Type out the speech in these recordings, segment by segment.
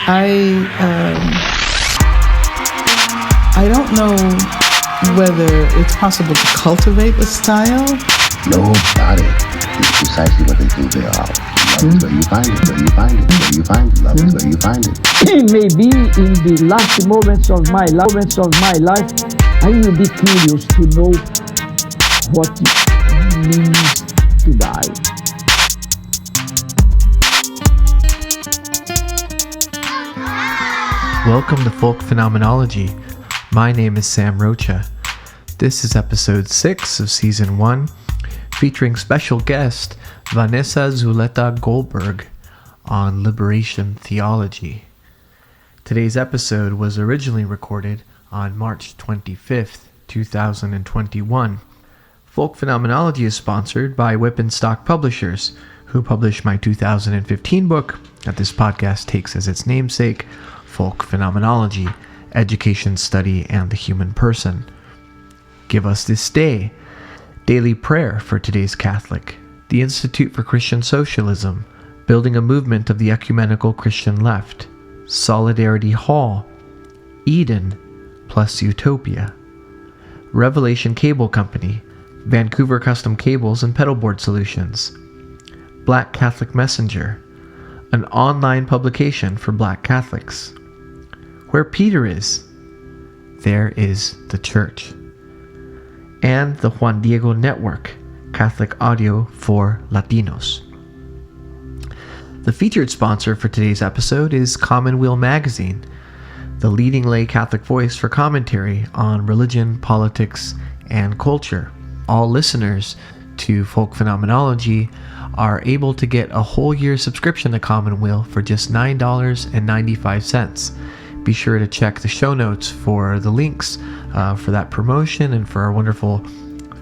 I don't know whether it's possible to cultivate a style. Nobody is precisely what they think they are. Love is where you find it, where you find it, where you find it. Love is where you find it. Maybe in the last moments of my life, I will be curious to know what it means to die. Welcome to Folk Phenomenology. My name is Sam Rocha. This is episode 6 of season 1, featuring special guest Vanesa Zuleta Goldberg on liberation theology. Today's episode was originally recorded on March 25th, 2021. Folk Phenomenology is sponsored by Whip and Stock Publishers, who published my 2015 book that this podcast takes as its namesake, Folk Phenomenology, Education, Study, and the Human Person. Give Us This Day, Daily Prayer for Today's Catholic, the Institute for Christian Socialism, Building a Movement of the Ecumenical Christian Left, Solidarity Hall, Eden plus Utopia, Revelation Cable Company, Vancouver Custom Cables and Pedalboard Solutions, Black Catholic Messenger, an online publication for Black Catholics. Where Peter is, there is the Church. And the Juan Diego Network, Catholic audio for Latinos. The featured sponsor for today's episode is Commonweal Magazine, the leading lay Catholic voice for commentary on religion, politics, and culture. All listeners to Folk Phenomenology are able to get a whole year subscription to Commonweal for just $9.95. Be sure to check the show notes for the links for that promotion and for our wonderful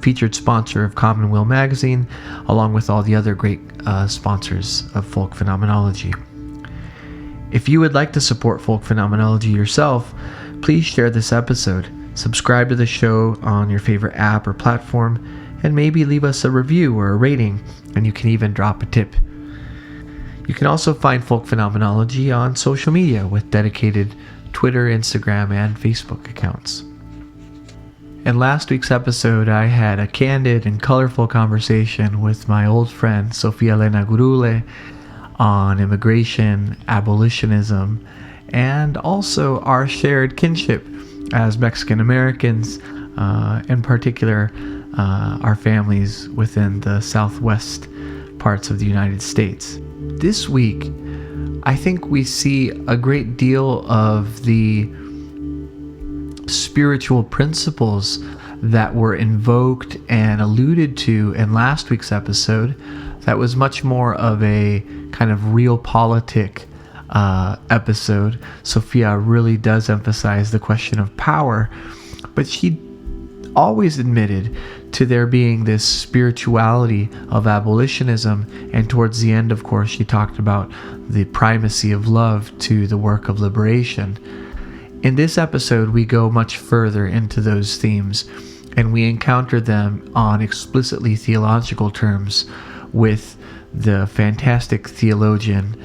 featured sponsor of Commonweal Magazine, along with all the other great sponsors of Folk Phenomenology. If you would like to support Folk Phenomenology yourself, please share this episode, subscribe to the show on your favorite app or platform, and maybe leave us a review or a rating, and you can even drop a tip. You can also find Folk Phenomenology on social media with dedicated Twitter, Instagram, and Facebook accounts. In last week's episode, I had a candid and colorful conversation with my old friend Sofia Elena Gurule on immigration, abolitionism, and also our shared kinship as Mexican Americans, in particular our families within the southwest parts of the United States. This week, I think we see a great deal of the spiritual principles that were invoked and alluded to in last week's episode. That was much more of a kind of realpolitik episode. Sophia really does emphasize the question of power, but she always admitted to there being this spirituality of abolitionism, and towards the end, of course, she talked about the primacy of love to the work of liberation. In this episode, we go much further into those themes, and we encounter them on explicitly theological terms with the fantastic theologian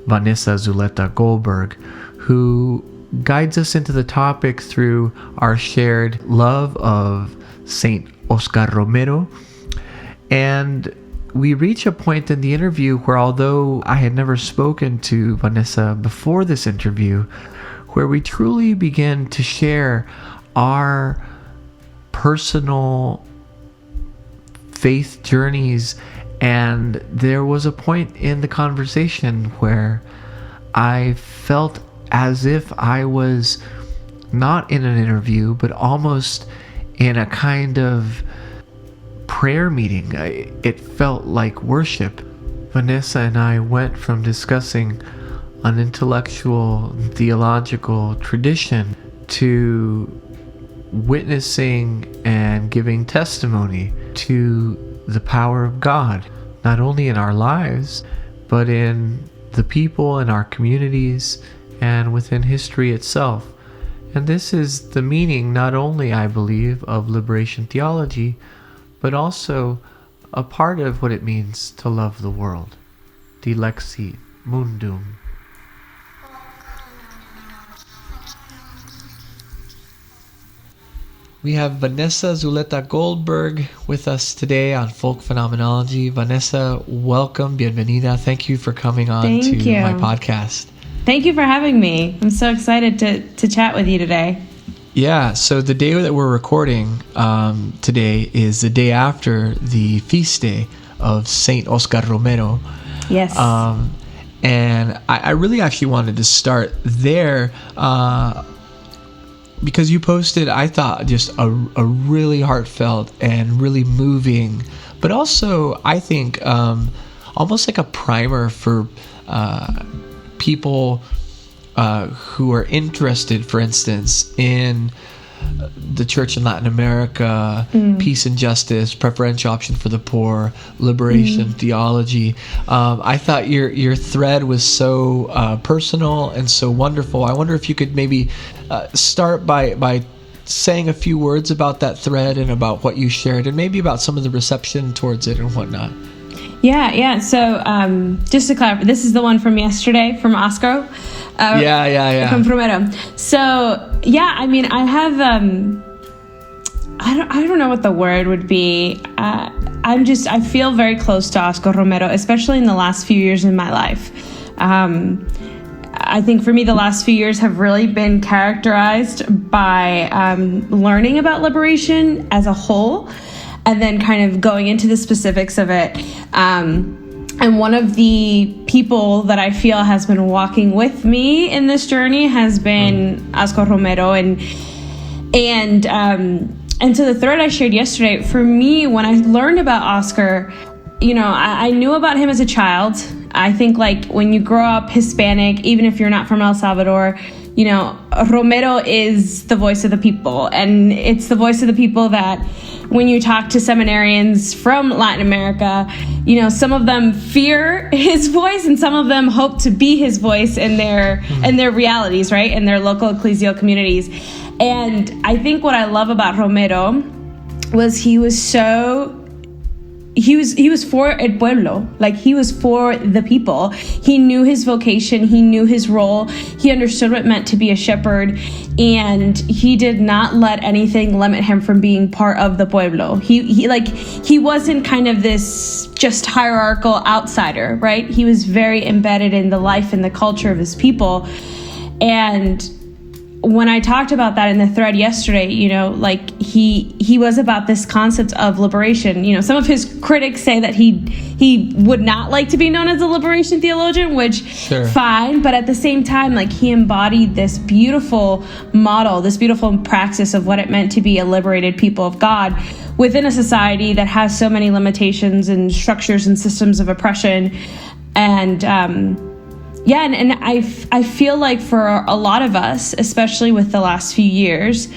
Vanesa Zuleta Goldberg, who guides us into the topic through our shared love of Saint Oscar Romero. And we reach a point in the interview where, although I had never spoken to Vanessa before this interview, where we truly begin to share our personal faith journeys. And there was a point in the conversation where I felt as if I was not in an interview, but almost in a kind of prayer meeting. It felt like worship. Vanessa and I went from discussing an intellectual, theological tradition to witnessing and giving testimony to the power of God, not only in our lives, but in the people in our communities and within history itself. And this is the meaning, not only, I believe, of liberation theology, but also a part of what it means to love the world. Dilexit mundum. We have Vanesa Zuleta Goldberg with us today on Folk Phenomenology. Vanesa, welcome, bienvenida. Thank you for coming on my podcast. Thank you for having me. I'm so excited to chat with you today. Yeah, so the day that we're recording today is the day after the feast day of Saint Oscar Romero. Yes. And I really actually wanted to start there because you posted, I thought, just a really heartfelt and really moving, but also, I think, almost like a primer for people who are interested, for instance, in the church in Latin America, peace and justice, preferential option for the poor, liberation, theology. I thought your thread was so personal and so wonderful. I wonder if you could maybe start by saying a few words about that thread and about what you shared, and maybe about some of the reception towards it and whatnot. Yeah. So just to clarify, this is the one from yesterday from Oscar. Yeah. From Romero. So yeah, I mean, I have I don't know what the word would be. I feel very close to Oscar Romero, especially in the last few years in my life. I think for me, the last few years have really been characterized by learning about liberation as a whole, and then kind of going into the specifics of it. And one of the people that I feel has been walking with me in this journey has been Oscar Romero. And so the thread I shared yesterday, for me, when I learned about Oscar, I knew about him as a child. I think like when you grow up Hispanic, even if you're not from El Salvador, Romero is the voice of the people. And it's the voice of the people that when you talk to seminarians from Latin America, some of them fear his voice and some of them hope to be his voice in their realities, right? In their local ecclesial communities. And I think what I love about Romero was he was for el pueblo, like he was for the people. He knew his vocation, he knew his role, he understood what it meant to be a shepherd, and he did not let anything limit him from being part of the pueblo. He wasn't kind of this just hierarchical outsider, right? He was very embedded in the life and the culture of his people. And when I talked about that in the thread yesterday, he was about this concept of liberation. Some of his critics say that he would not like to be known as a liberation theologian, which fine, but at the same time, like he embodied this beautiful model, this beautiful praxis of what it meant to be a liberated people of God within a society that has so many limitations and structures and systems of oppression. And and I feel like for a lot of us, especially with the last few years,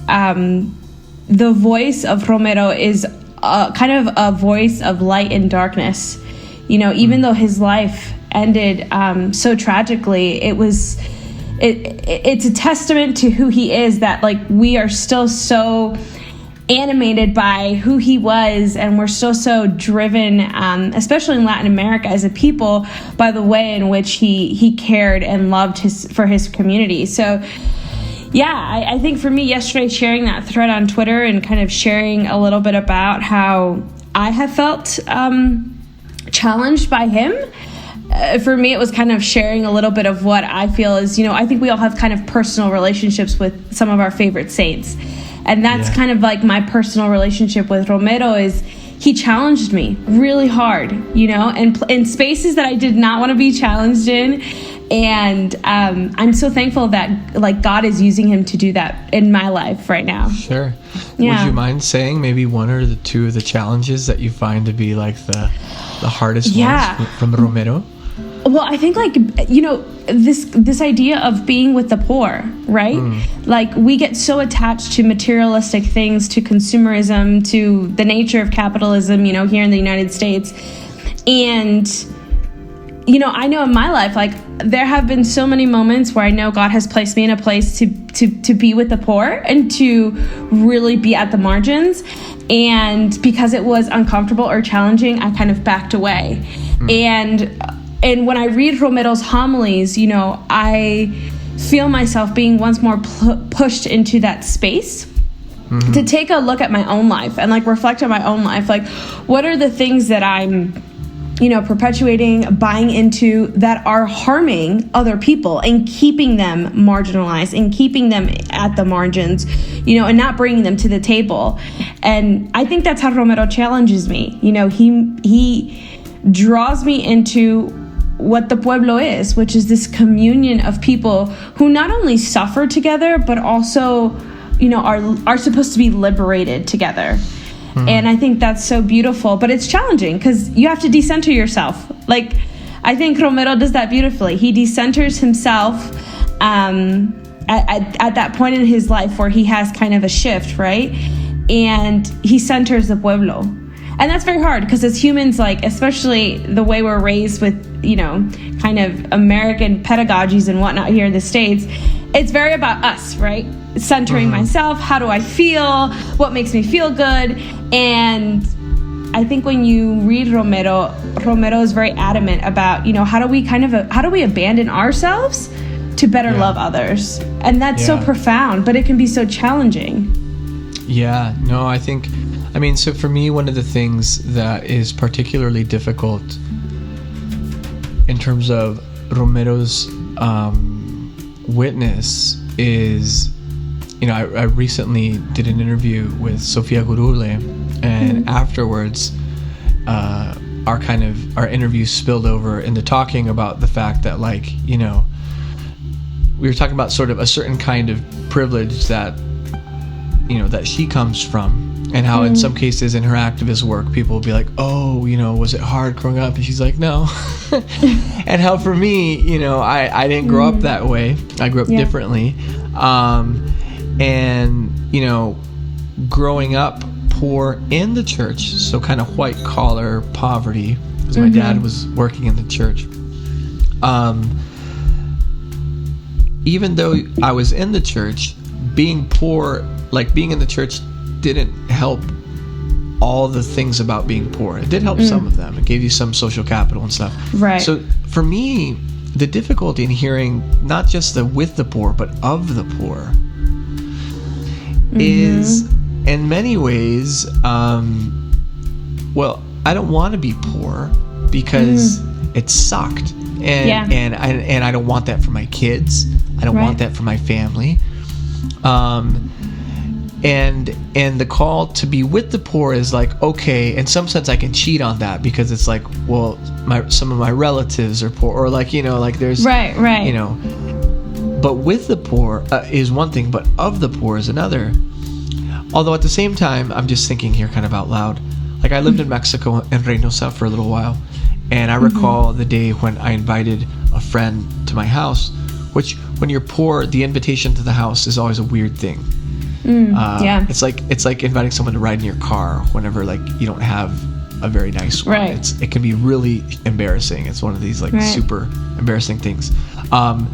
the voice of Romero is kind of a voice of light and darkness. Even though his life ended so tragically, it's a testament to who he is that like we are still so animated by who he was, and we're still so driven, especially in Latin America as a people, by the way in which he cared and loved for his community. So yeah, I think for me yesterday, sharing that thread on Twitter and kind of sharing a little bit about how I have felt challenged by him, for me it was kind of sharing a little bit of what I feel is, I think we all have kind of personal relationships with some of our favorite saints. And that's kind of like my personal relationship with Romero is he challenged me really hard, and in spaces that I did not want to be challenged in. And I'm so thankful that like God is using him to do that in my life right now. Sure. Yeah. Would you mind saying maybe one or the two of the challenges that you find to be like the hardest ones from Romero? Well, I think this idea of being with the poor, right? Like we get so attached to materialistic things, to consumerism, to the nature of capitalism, here in the United States. And, I know in my life, like there have been so many moments where I know God has placed me in a place to be with the poor and to really be at the margins. And because it was uncomfortable or challenging, I kind of backed away. And when I read Romero's homilies, I feel myself being once more pushed into that space. to take a look at my own life and like reflect on my own life. Like, what are the things that I'm, perpetuating, buying into that are harming other people and keeping them marginalized and keeping them at the margins, and not bringing them to the table. And I think that's how Romero challenges me. He draws me into what the pueblo is, which is this communion of people who not only suffer together, but also, are supposed to be liberated together. And I think that's so beautiful, but it's challenging because you have to decenter yourself. Like, I think Romero does that beautifully. He decenters himself at that point in his life where he has kind of a shift, right? And he centers the pueblo. And that's very hard because as humans, like, especially the way we're raised with, kind of American pedagogies and whatnot here in the States, it's very about us, right? Centering myself. How do I feel? What makes me feel good? And I think when you read Romero is very adamant about, how do we abandon ourselves to better love others? And that's so profound, but it can be so challenging. Yeah, no, so for me, one of the things that is particularly difficult in terms of Romero's witness is, I recently did an interview with Sofia Gurule, and afterwards, our interview spilled over into talking about the fact that, like, we were talking about sort of a certain kind of privilege that, that she comes from. And how in some cases in her activist work, people will be like, oh, was it hard growing up? And she's like, no. And how for me, I didn't grow up that way. I grew up differently. And, growing up poor in the church, so kind of white collar poverty, because my dad was working in the church. Even though I was in the church, being poor, like being in the church, didn't help all the things about being poor. It did help some of them. It gave you some social capital and stuff. Right. So for me, the difficulty in hearing not just the with the poor, but of the poor is in many ways, well, I don't want to be poor because it sucked. And I don't want that for my kids. I don't want that for my family. And the call to be with the poor is like, okay, in some sense I can cheat on that because it's like, well, some of my relatives are poor, or like, like there's right. But with the poor is one thing, but of the poor is another. Although at the same time, I'm just thinking here kind of out loud. Like, I lived in Mexico, in Reynosa, for a little while, and I recall the day when I invited a friend to my house, which when you're poor, the invitation to the house is always a weird thing. It's like inviting someone to ride in your car whenever, like, you don't have a very nice one. Right. It can be really embarrassing. It's one of these super embarrassing things. And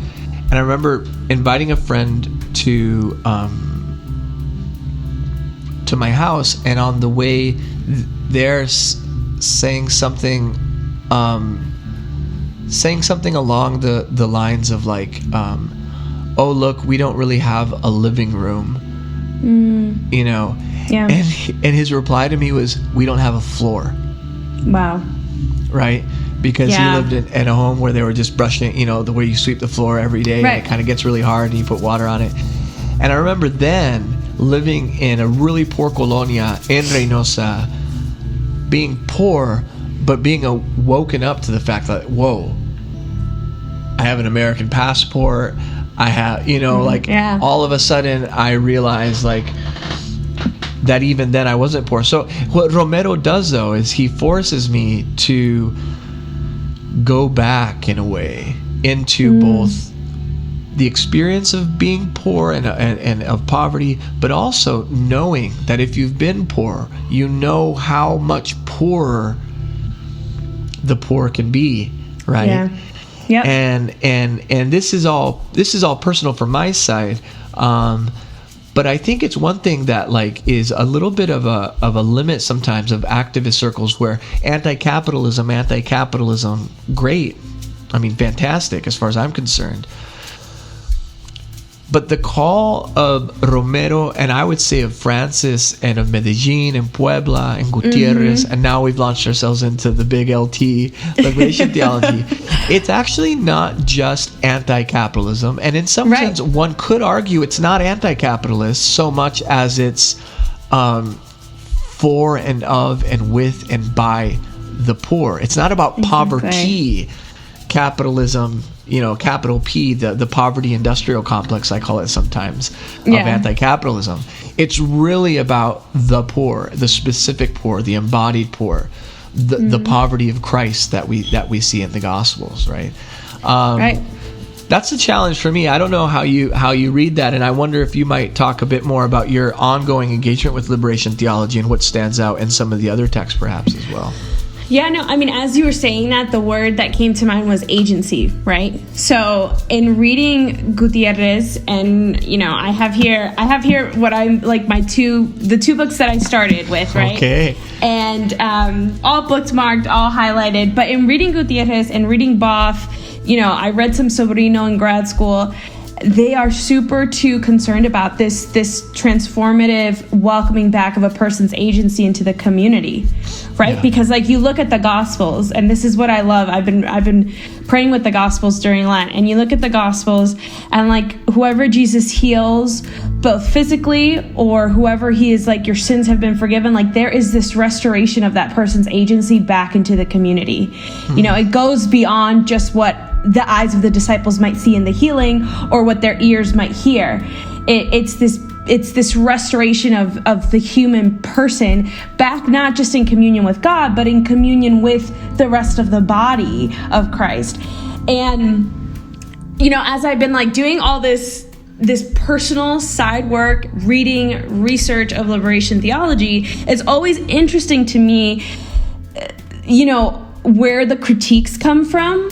I remember inviting a friend to my house, and on the way there, saying something along the lines of like, oh look, we don't really have a living room. And his reply to me was, we don't have a floor. Wow. Right? Because he lived in a home where they were just brushing, the way you sweep the floor every day, and it kind of gets really hard and you put water on it. And I remember then living in a really poor colonia in Reynosa, being poor, but being woken up to the fact that, whoa, I have an American passport. I have, all of a sudden I realized like that even then I wasn't poor. So what Romero does though is he forces me to go back in a way into both the experience of being poor and of poverty, but also knowing that if you've been poor, you know how much poorer the poor can be, right? Yeah. Yep. And this is all personal from my side, but I think it's one thing that like is a little bit of a limit sometimes of activist circles where anti-capitalism, great, I mean fantastic as far as I'm concerned. But the call of Romero, and I would say of Francis, and of Medellin and Puebla and Gutierrez, and now we've launched ourselves into the big LT, liberation theology. It's actually not just anti-capitalism. And in some sense, one could argue it's not anti-capitalist so much as it's for and of and with and by the poor. It's not about poverty, capitalism, capital P, the poverty industrial complex, I call it sometimes, of anti-capitalism. It's really about the poor, the specific poor, the embodied poor, the poverty of Christ that we see in the Gospels, right? That's a challenge for me. I don't know how you read that, and I wonder if you might talk a bit more about your ongoing engagement with liberation theology and what stands out in some of the other texts perhaps as well. Yeah, no, I mean, as you were saying that, the word that came to mind was agency, right? So in reading Gutierrez, and, I have here what I'm like the two books that I started with, right? Okay. And all bookmarked, all highlighted. But in reading Gutierrez and reading Boff, I read some Sobrino in grad school. They are super too concerned about this transformative welcoming back of a person's agency into the community, right? Yeah. Because you look at the Gospels, and this is what I love. I've been praying with the Gospels during Lent, and you look at the Gospels, and whoever Jesus heals, both physically or whoever he is, your sins have been forgiven. There is this restoration of that person's agency back into the community. Mm-hmm. It goes beyond just what the eyes of the disciples might see in the healing or what their ears might hear. It's this restoration of the human person back, not just in communion with God, but in communion with the rest of the body of Christ. And, as I've been doing all this personal side work, reading, research of liberation theology, it's always interesting to me, where the critiques come from.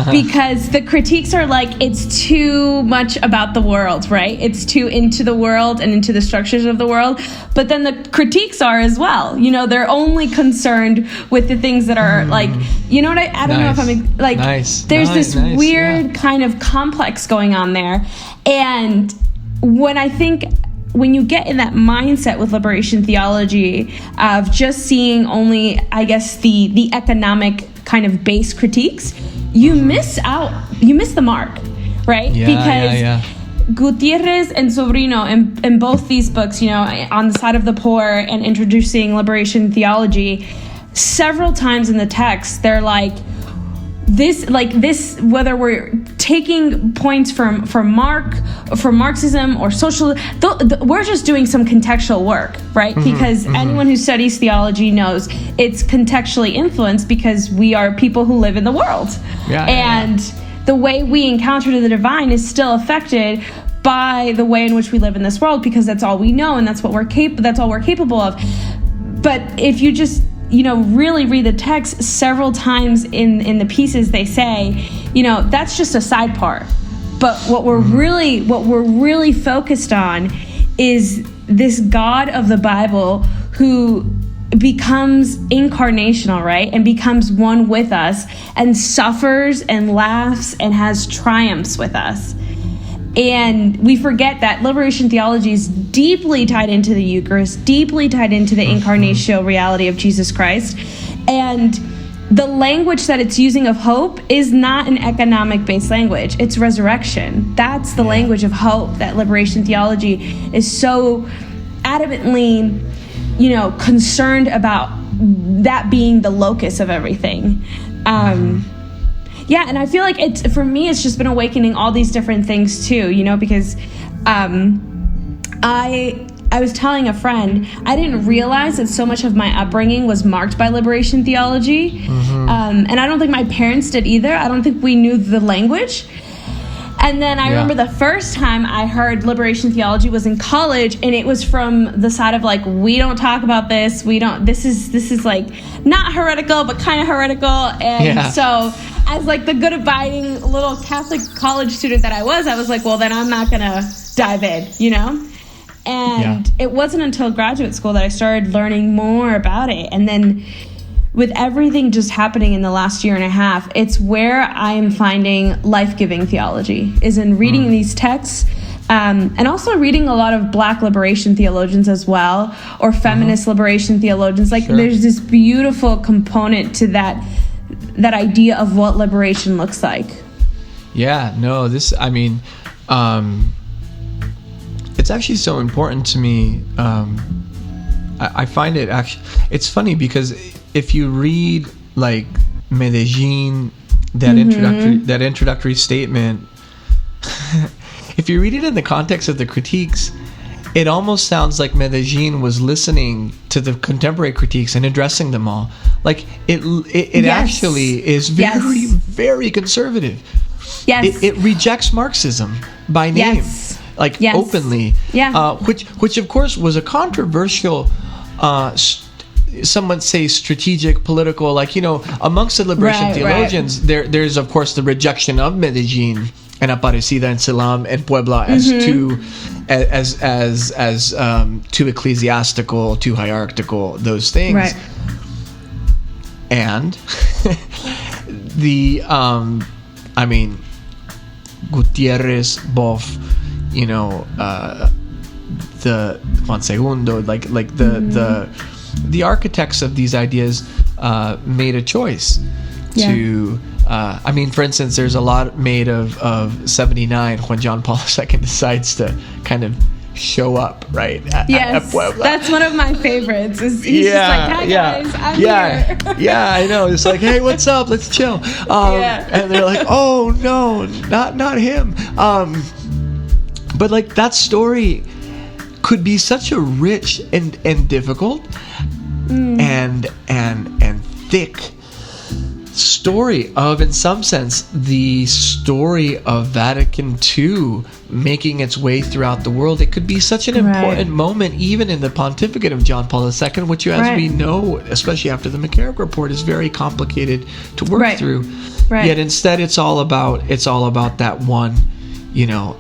Because the critiques are it's too much about the world, right? It's too into the world and into the structures of the world. But then the critiques are as well. They're only concerned with the things that are I don't know if I'm there's this weird kind of complex going on there. And when you get in that mindset with liberation theology of just seeing only, I guess, the economic kind of base critiques, you miss the mark, right? Because Gutierrez and Sobrino in both these books, on the side of the poor and introducing liberation theology, several times in the text, they're this, whether we're taking points from Marxism or social, we're just doing some contextual work, right? Mm-hmm, because anyone who studies theology knows it's contextually influenced because we are people who live in the world. The way we encounter the divine is still affected by the way in which we live in this world, because that's all we know and that's what that's all we're capable of. But if you just really read the text, several times in the pieces they say, that's just a side part. But what we're really focused on is this God of the Bible who becomes incarnational, right? And becomes one with us and suffers and laughs and has triumphs with us. And we forget that liberation theology is deeply tied into the Eucharist, deeply tied into the incarnational reality of Jesus Christ. And the language that it's using of hope is not an economic-based language. It's resurrection. That's the language of hope that liberation theology is so adamantly, concerned about that being the locus of everything. And I feel for me, it's just been awakening all these different things too, because I was telling a friend, I didn't realize that so much of my upbringing was marked by liberation theology. Mm-hmm. And I don't think my parents did either. I don't think we knew the language. And then I remember the first time I heard liberation theology was in college, and it was from the side of we don't talk about this. This is not heretical, but kind of heretical. And so as the good abiding little Catholic college student that I was well, then I'm not going to dive in, And it wasn't until graduate school that I started learning more about it. And then with everything just happening in the last year and a half, it's where I am finding life-giving theology, is in reading these texts And also reading a lot of Black liberation theologians as well, or feminist liberation theologians. Like, there's this beautiful component to that idea of what liberation looks like. Yeah, no, it's actually so important to me. I find it actually, it's funny because if you read like Medellin, that introductory statement, if you read it in the context of the critiques, it almost sounds like Medellin was listening to the contemporary critiques and addressing them all. Like it actually is very, very conservative. Yes. It rejects Marxism by name, openly. Yeah. Which of course was a controversial, some would say strategic, political, amongst the liberation theologians, there's of course the rejection of Medellin and Aparecida and Salam and Puebla as too ecclesiastical, too hierarchical, those things. Right. And the Gutierrez, Boff, the Juan Segundo, the architects of these ideas made a choice to. For instance, there's a lot made of 79 when John Paul II decides to kind of show up, right? At Puebla. That's one of my favorites. He's just like, hi guys, I'm here. Yeah, I know. It's like, hey, what's up? Let's chill. And they're like, oh no, not him. But like that story could be such a rich and difficult and thick story of, in some sense, the story of Vatican II making its way throughout the world. It could be such an important moment even in the pontificate of John Paul II, which, as we know, especially after the McCarrick Report, is very complicated to work through. Yet instead it's all about that one,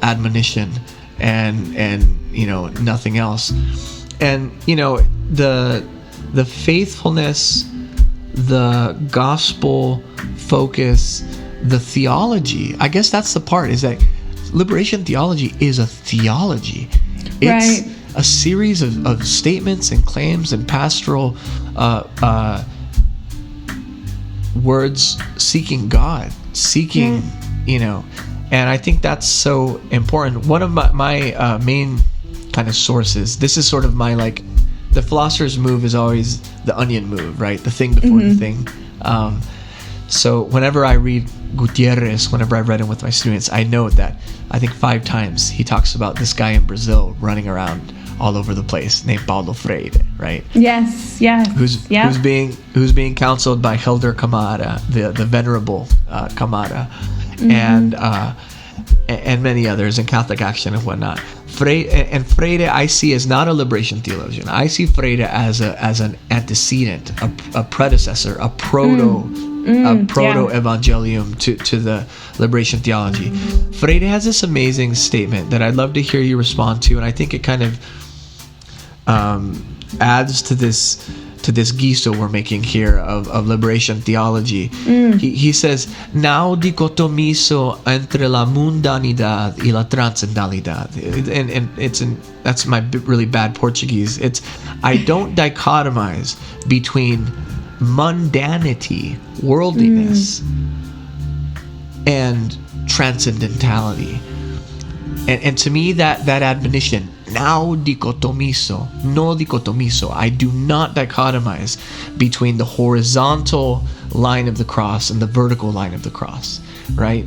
admonition and nothing else. And the faithfulness, the gospel focus, the theology. I guess that's the part, is that liberation theology is a theology. It's a series of statements and claims and pastoral words seeking God, and I think that's so important. One of my main kind of sources, this is sort of my the philosopher's move is always the onion move, right? The thing before the thing. So whenever I read Gutierrez, whenever I read him with my students, I note that I think 5 times he talks about this guy in Brazil running around all over the place named Paulo Freire, right? Yes, yeah. Who's being counseled by Helder Camara, the venerable Camara, and many others in Catholic Action and whatnot. Freire I see as not a liberation theologian. I see Freire as an antecedent, a predecessor, a proto evangelium to the liberation theology. Freire has this amazing statement that I'd love to hear you respond to, and I think it kind of adds to this guiso we're making here of liberation theology. He says, "Now dicotomizo entre la mundanidad y la transcendentalidad," and that's my really bad Portuguese. It's, I don't dichotomize between mundanity, worldliness, and transcendentality. And to me, that admonition, now dicotomizo, no dicotomizo, I do not dichotomize between the horizontal line of the cross and the vertical line of the cross, right?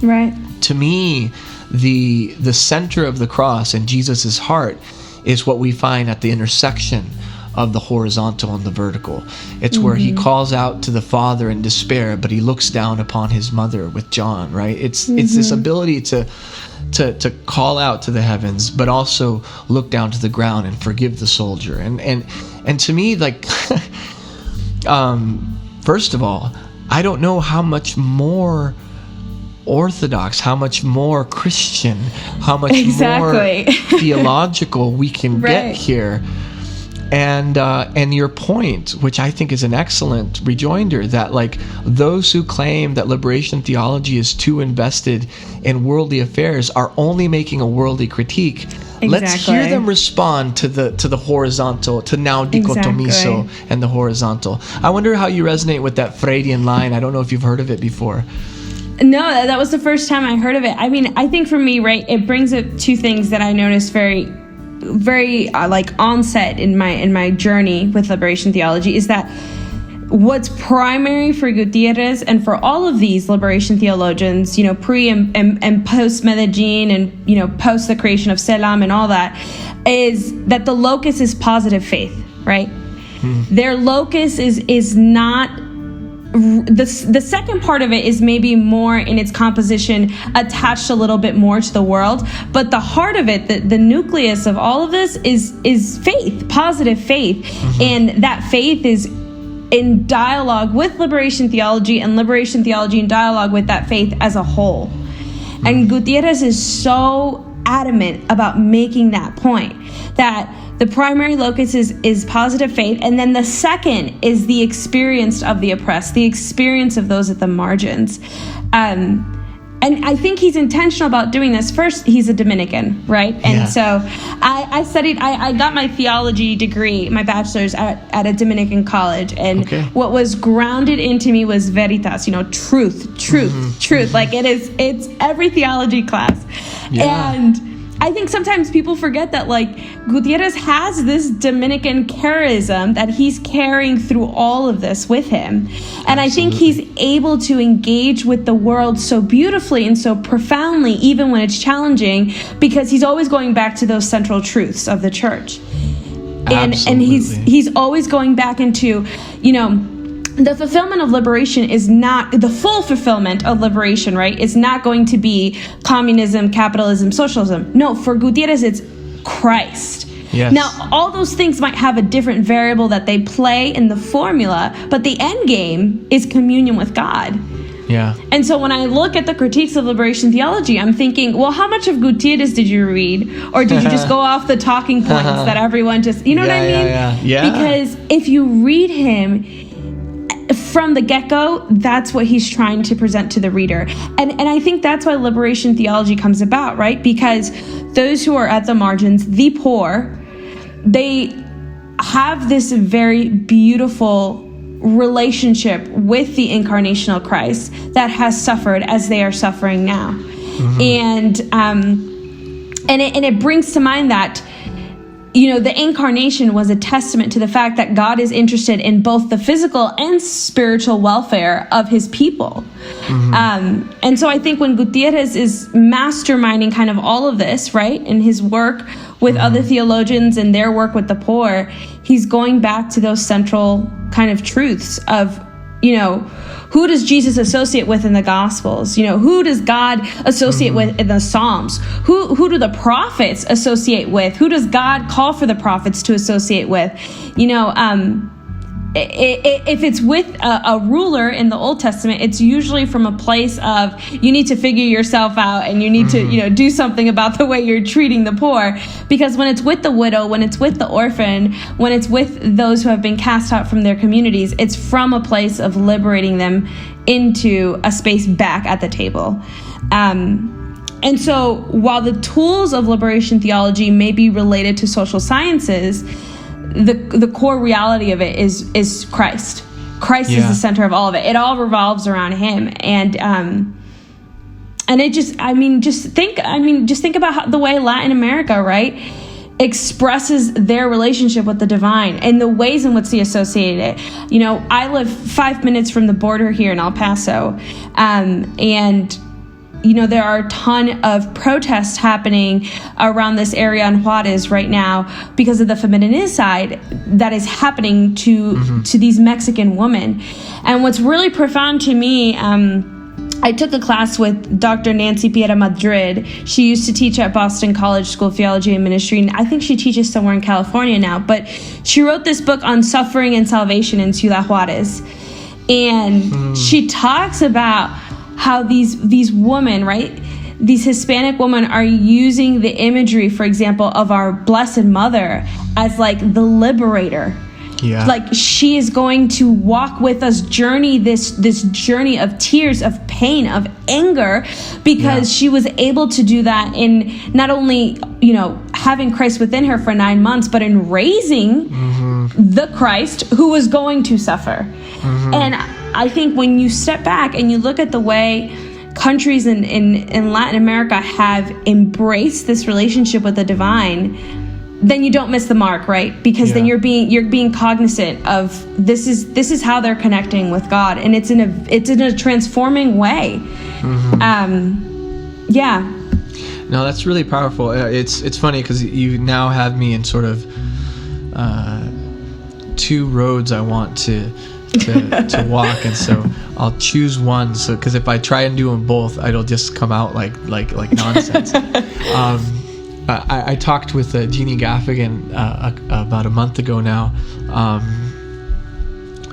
Right. To me, the center of the cross and Jesus's heart is what we find at the intersection of the horizontal and the vertical. It's where he calls out to the Father in despair, but he looks down upon his mother with John, right? It's this ability to call out to the heavens, but also look down to the ground and forgive the soldier. And to me, first of all, I don't know how much more orthodox, how much more Christian, how much more theological we can get here. And your point, which I think is an excellent rejoinder, that like those who claim that liberation theology is too invested in worldly affairs are only making a worldly critique. Let's hear them respond to the horizontal, to now dicotomiso and the horizontal. I wonder how you resonate with that Freudian line. I don't know if you've heard of it before. No, that was the first time I heard of it. I mean, I think for me, right, it brings up two things that I noticed very like onset in my journey with liberation theology, is that what's primary for Gutierrez and for all of these liberation theologians, pre and post Medellin and, post the creation of Selam and all that, is that the locus is positive faith, right? Their locus is not... The second part of it is maybe more in its composition attached a little bit more to the world, but the heart of it, the nucleus of all of this is faith, positive faith, and that faith is in dialogue with liberation theology, and liberation theology in dialogue with that faith as a whole. And Gutierrez is so adamant about making that point, that the primary locus is positive faith, and then the second is the experience of the oppressed, the experience of those at the margins. And I think he's intentional about doing this. First, he's a Dominican, right? And so I got my theology degree, my bachelor's at a Dominican college. And what was grounded into me was veritas, truth. Like it's every theology class. Yeah. And I think sometimes people forget that, like, Gutierrez has this Dominican charism that he's carrying through all of this with him. And I think he's able to engage with the world so beautifully and so profoundly, even when it's challenging, because he's always going back to those central truths of the church. And he's always going back into, the fulfillment of liberation is not the full fulfillment of liberation, right? It's not going to be communism, capitalism, socialism. No, for Gutierrez, it's Christ. Yes. Now, all those things might have a different variable that they play in the formula, but the end game is communion with God. Yeah. And so when I look at the critiques of liberation theology, I'm thinking, well, how much of Gutierrez did you read? Or did you just go off the talking points that everyone just, you know what I mean? Yeah. Because if you read him, from the get-go, that's what he's trying to present to the reader. And I think that's why liberation theology comes about, right? Because those who are at the margins, the poor, they have this very beautiful relationship with the incarnational Christ that has suffered as they are suffering now. And it brings to mind that the incarnation was a testament to the fact that God is interested in both the physical and spiritual welfare of his people. And so I think when Gutierrez is masterminding kind of all of this, right, in his work with other theologians and their work with the poor, he's going back to those central kind of truths of, who does Jesus associate with in the Gospels? Who does God associate with in the Psalms? Who do the prophets associate with? Who does God call for the prophets to associate with? If it's with a ruler in the Old Testament, it's usually from a place of you need to figure yourself out and you need to do something about the way you're treating the poor. Because when it's with the widow, when it's with the orphan, when it's with those who have been cast out from their communities, it's from a place of liberating them into a space back at the table. And so while the tools of liberation theology may be related to social sciences, the core reality of it is Christ. Christ is the center of all of it. It all revolves around him. And it just think about how, the way Latin America, right, expresses their relationship with the divine and the ways in which they associate it. I live 5 minutes from the border here in El Paso, and there are a ton of protests happening around this area on Juarez right now because of the feminicide that is happening to these Mexican women. And what's really profound to me, I took a class with Dr. Nancy Piera Madrid. She used to teach at Boston College School of Theology and Ministry, and I think she teaches somewhere in California now. But she wrote this book on suffering and salvation in Ciudad Juarez. And she talks about how these women, right, these Hispanic women are using the imagery, for example, of our Blessed Mother as like the liberator. Yeah. Like she is going to walk with us, journey this journey of tears, of pain, of anger, because she was able to do that in not only, you know, having Christ within her for 9 months, but in raising the Christ who was going to suffer. And I think when you step back and you look at the way countries in Latin America have embraced this relationship with the divine, then you don't miss the mark, right? Because then you're being cognizant of this is how they're connecting with God, and it's in a transforming way. No, that's really powerful. It's funny because you now have me in sort of two roads I want to walk, and so I'll choose one. So because if I try and do them both, it'll just come out like nonsense. I talked with Jeannie Gaffigan about a month ago now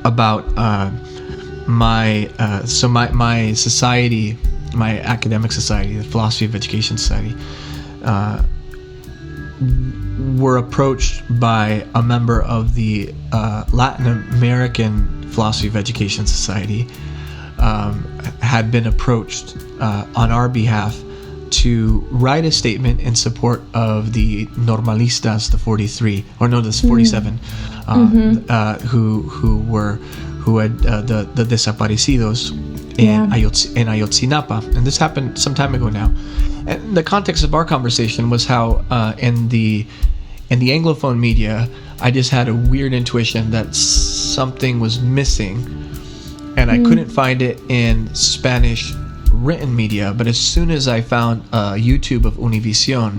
about my society, my academic society, the Philosophy of Education Society, were approached by a member of the Latin American Philosophy of Education Society, had been approached on our behalf to write a statement in support of the normalistas, the 43, or no, this 47, who had the desaparecidos in Ayotzinapa, and this happened some time ago now. And the context of our conversation was how in the Anglophone media, I just had a weird intuition that something was missing, and I couldn't find it in Spanish written media. But as soon as I found YouTube of Univision,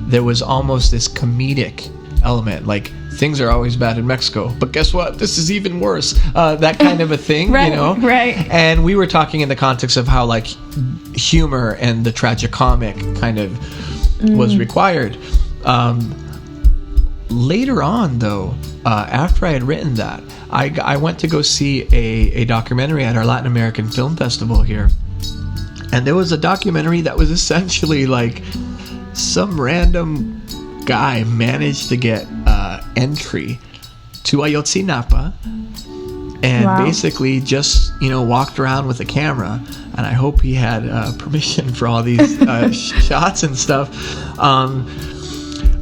there was almost this comedic element, like things are always bad in Mexico, but guess what, this is even worse, that kind of a thing. Right, you know, right. And we were talking in the context of how like humor and the tragicomic kind of was required. Later on, though, after I had written that, I went to go see a documentary at our Latin American Film Festival here. And there was a documentary that was essentially like some random guy managed to get entry to Ayotzinapa and basically just, you know, walked around with a camera. And I hope he had permission for all these shots and stuff.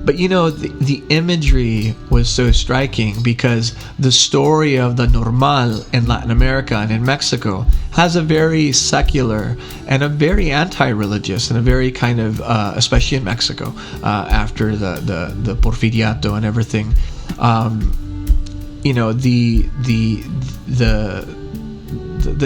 But, you know, the imagery was so striking because the story of the normal in Latin America and in Mexico has a very secular and a very anti-religious and a very kind of, especially in Mexico, after the Porfiriato and everything, you know, the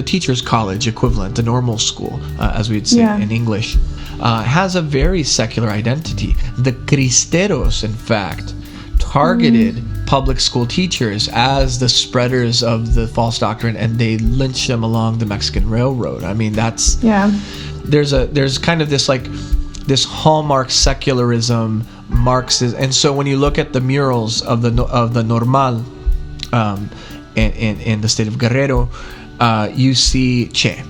teacher's college equivalent, the normal school, as we'd say in English, has a very secular identity. The Cristeros, in fact, targeted public school teachers as the spreaders of the false doctrine, and they lynched them along the Mexican railroad. I mean, that's there's kind of this like this hallmark secularism, Marxism, and so when you look at the murals of the normal in the state of Guerrero, you see Che.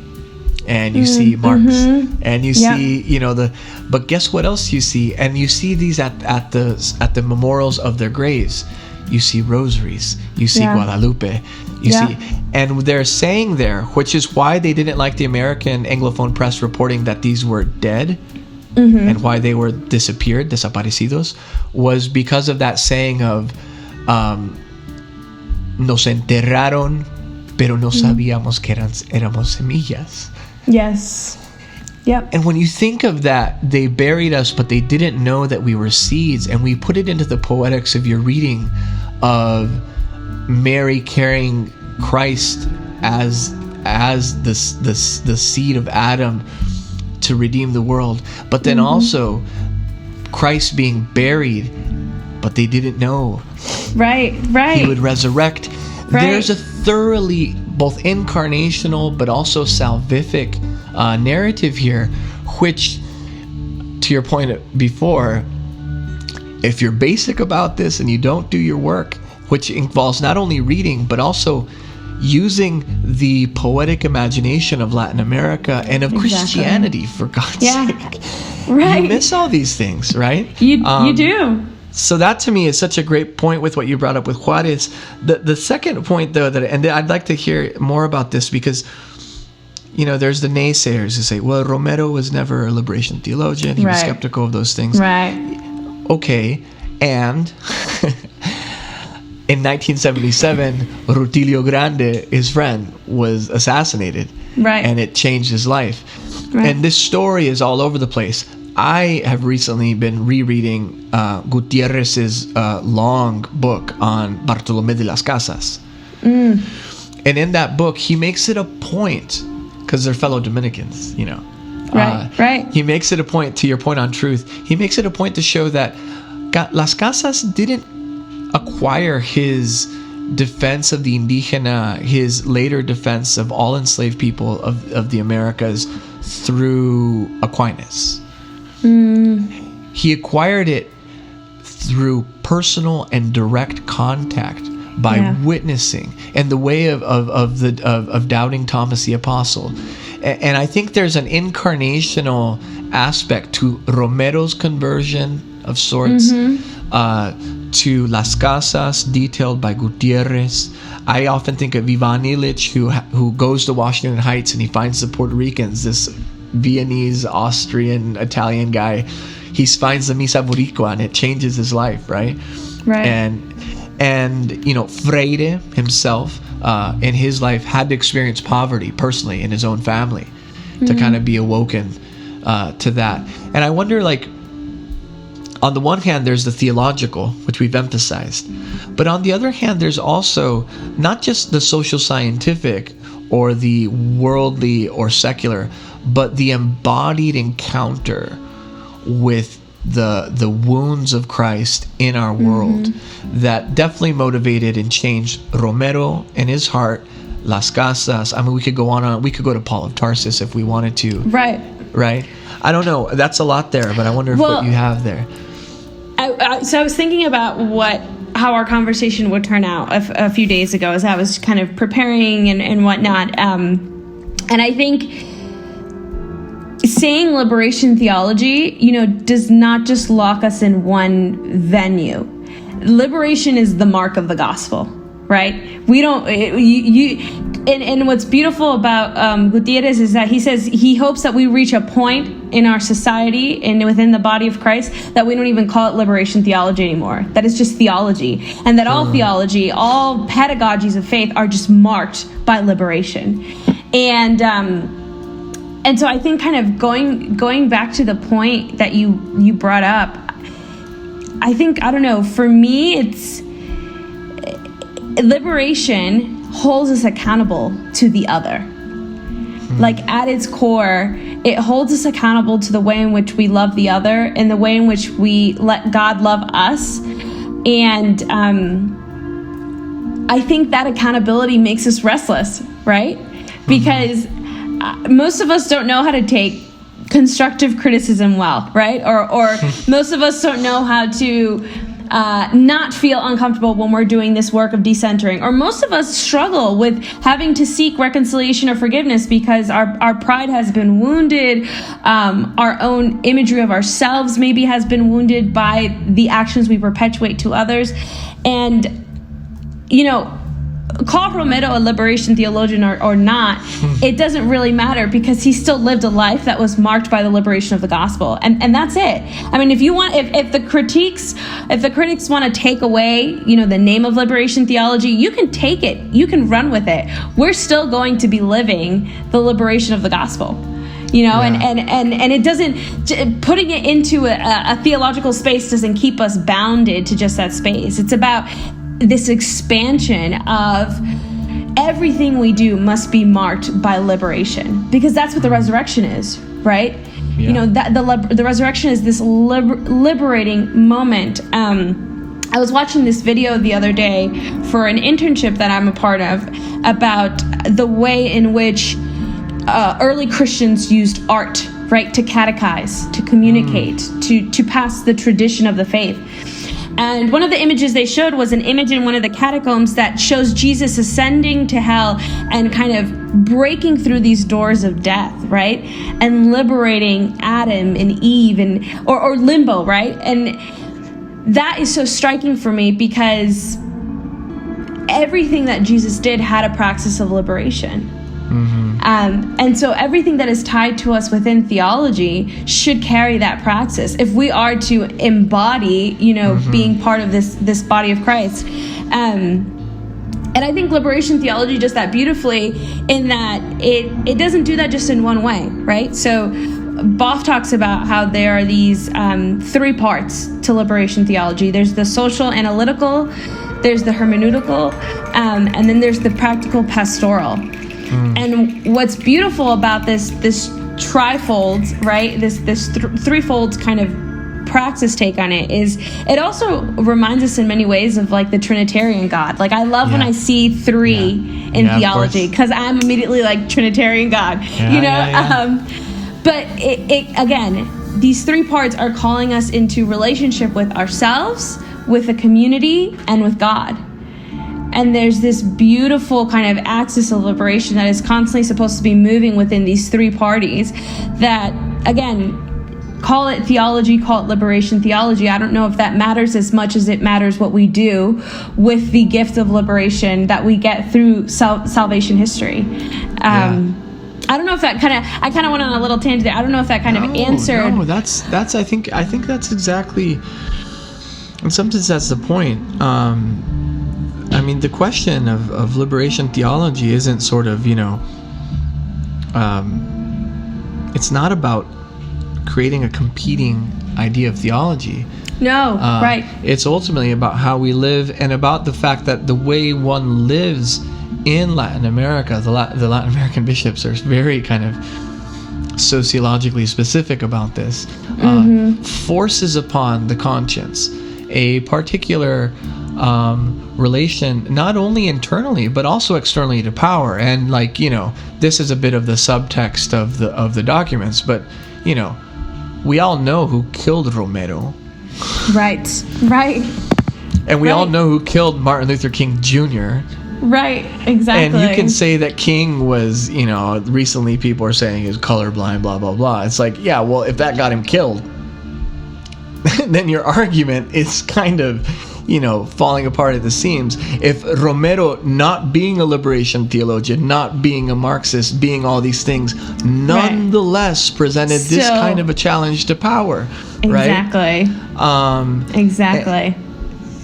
And you see Marx, and you see, you know, but guess what else you see? And you see these at the memorials of their graves. You see rosaries, you see Guadalupe, you see, and they're saying there, which is why they didn't like the American Anglophone press reporting that these were dead, and why they were disappeared, desaparecidos, was because of that saying of, nos enterraron, pero no sabíamos que éramos semillas. Yes. Yep. And when you think of that, they buried us, but they didn't know that we were seeds. And we put it into the poetics of your reading of Mary carrying Christ as the seed of Adam to redeem the world. But then also Christ being buried, but they didn't know. Right. He would resurrect. Right. There's a thoroughly both incarnational but also salvific narrative here, which, to your point before, if you're basic about this and you don't do your work, which involves not only reading but also using the poetic imagination of Latin America and of Christianity, for God's sake. Right. You miss all these things, right? You do. So that to me is such a great point with what you brought up with Juarez. The second point, though, and I'd like to hear more about this, because there's the naysayers who say, well, Romero was never a liberation theologian. He was skeptical of those things. Right. Okay. And in 1977, Rutilio Grande, his friend, was assassinated. Right. And it changed his life. Right. And this story is all over the place. I have recently been rereading Gutierrez's long book on Bartolomé de las Casas. And in that book, he makes it a point, because they're fellow Dominicans, Right. He makes it a point, to your point on truth, he makes it a point to show that Las Casas didn't acquire his defense of the indigena, his later defense of all enslaved people of the Americas through Aquinas. He acquired it through personal and direct contact by witnessing, and the way of doubting Thomas the Apostle. And I think there's an incarnational aspect to Romero's conversion of sorts, to Las Casas, detailed by Gutierrez. I often think of Ivan Illich, who goes to Washington Heights and he finds the Puerto Ricans, this Viennese, Austrian, Italian guy. He finds the Misa Boricua and it changes his life, right? Right. And Freire himself, in his life, had to experience poverty personally in his own family to kind of be awoken to that. And I wonder, on the one hand, there's the theological, which we've emphasized. But on the other hand, there's also not just the social scientific or the worldly or secular, but the embodied encounter with the wounds of Christ in our world that definitely motivated and changed Romero in his heart, Las Casas. I mean, we could go on. We could go to Paul of Tarsus if we wanted to. Right. I don't know. That's a lot there, but I wonder what you have there. So I was thinking about how our conversation would turn out a few days ago as I was kind of preparing and whatnot. And I think saying liberation theology, does not just lock us in one venue. Liberation is the mark of the gospel, right? We don't, and what's beautiful about Gutierrez is that he says he hopes that we reach a point in our society and within the body of Christ that we don't even call it liberation theology anymore. That it's just theology. And that all theology, all pedagogies of faith are just marked by liberation. And so I think kind of going back to the point that you brought up, I think, I don't know, for me, it's liberation holds us accountable to the other. Like at its core, it holds us accountable to the way in which we love the other and the way in which we let God love us. And I think that accountability makes us restless, right? Because most of us don't know how to take constructive criticism well, right? Or most of us don't know how to not feel uncomfortable when we're doing this work of decentering. Or most of us struggle with having to seek reconciliation or forgiveness because our pride has been wounded. Our own imagery of ourselves maybe has been wounded by the actions we perpetuate to others. And, call Romero a liberation theologian or not, it doesn't really matter because he still lived a life that was marked by the liberation of the gospel. And that's it. I mean, if the critics want to take away, the name of liberation theology, you can take it. You can run with it. We're still going to be living the liberation of the gospel. And it doesn't, putting it into a theological space doesn't keep us bounded to just that space. It's about this expansion of everything we do must be marked by liberation, because that's what the resurrection is, right? Yeah. That the resurrection is this liberating moment. I was watching this video the other day for an internship that I'm a part of about the way in which early Christians used art, right, to catechize, to communicate, to pass the tradition of the faith. And one of the images they showed was an image in one of the catacombs that shows Jesus ascending to hell and kind of breaking through these doors of death, right? And liberating Adam and Eve or limbo, right? And that is so striking for me because everything that Jesus did had a praxis of liberation. And so everything that is tied to us within theology should carry that praxis if we are to embody, being part of this body of Christ. And I think liberation theology does that beautifully in that it doesn't do that just in one way, right? So Boff talks about how there are these 3 parts to liberation theology. There's the social analytical, there's the hermeneutical, and then there's the practical pastoral. And what's beautiful about this trifold, right? This threefold kind of praxis take on it is it also reminds us in many ways of like the Trinitarian God. Like I love when I see 3 in theology because I'm immediately like Trinitarian God, But it again, these 3 parts are calling us into relationship with ourselves, with the community, and with God. And there's this beautiful kind of axis of liberation that is constantly supposed to be moving within these 3 parties that, again, call it theology, call it liberation theology. I don't know if that matters as much as it matters what we do with the gift of liberation that we get through salvation history. I don't know if that I kind of went on a little tangent there. I don't know if that kind of answered. No, that's I think that's exactly, in some sense, that's the point. I mean, the question of liberation theology isn't sort of, it's not about creating a competing idea of theology. No, right. It's ultimately about how we live and about the fact that the way one lives in Latin America, the Latin American bishops are very kind of sociologically specific about this, forces upon the conscience a particular relation, not only internally but also externally to power. And this is a bit of the subtext of the documents, but we all know who killed Romero, right, and we all know who killed Martin Luther King Jr. Right, exactly. And you can say that King was, recently people are saying he was colorblind, blah blah blah. It's like, yeah, well, if that got him killed, then your argument is kind of falling apart at the seams. If Romero, not being a liberation theologian, not being a Marxist, being all these things, nonetheless presented this kind of a challenge to power. Exactly. Right? Exactly.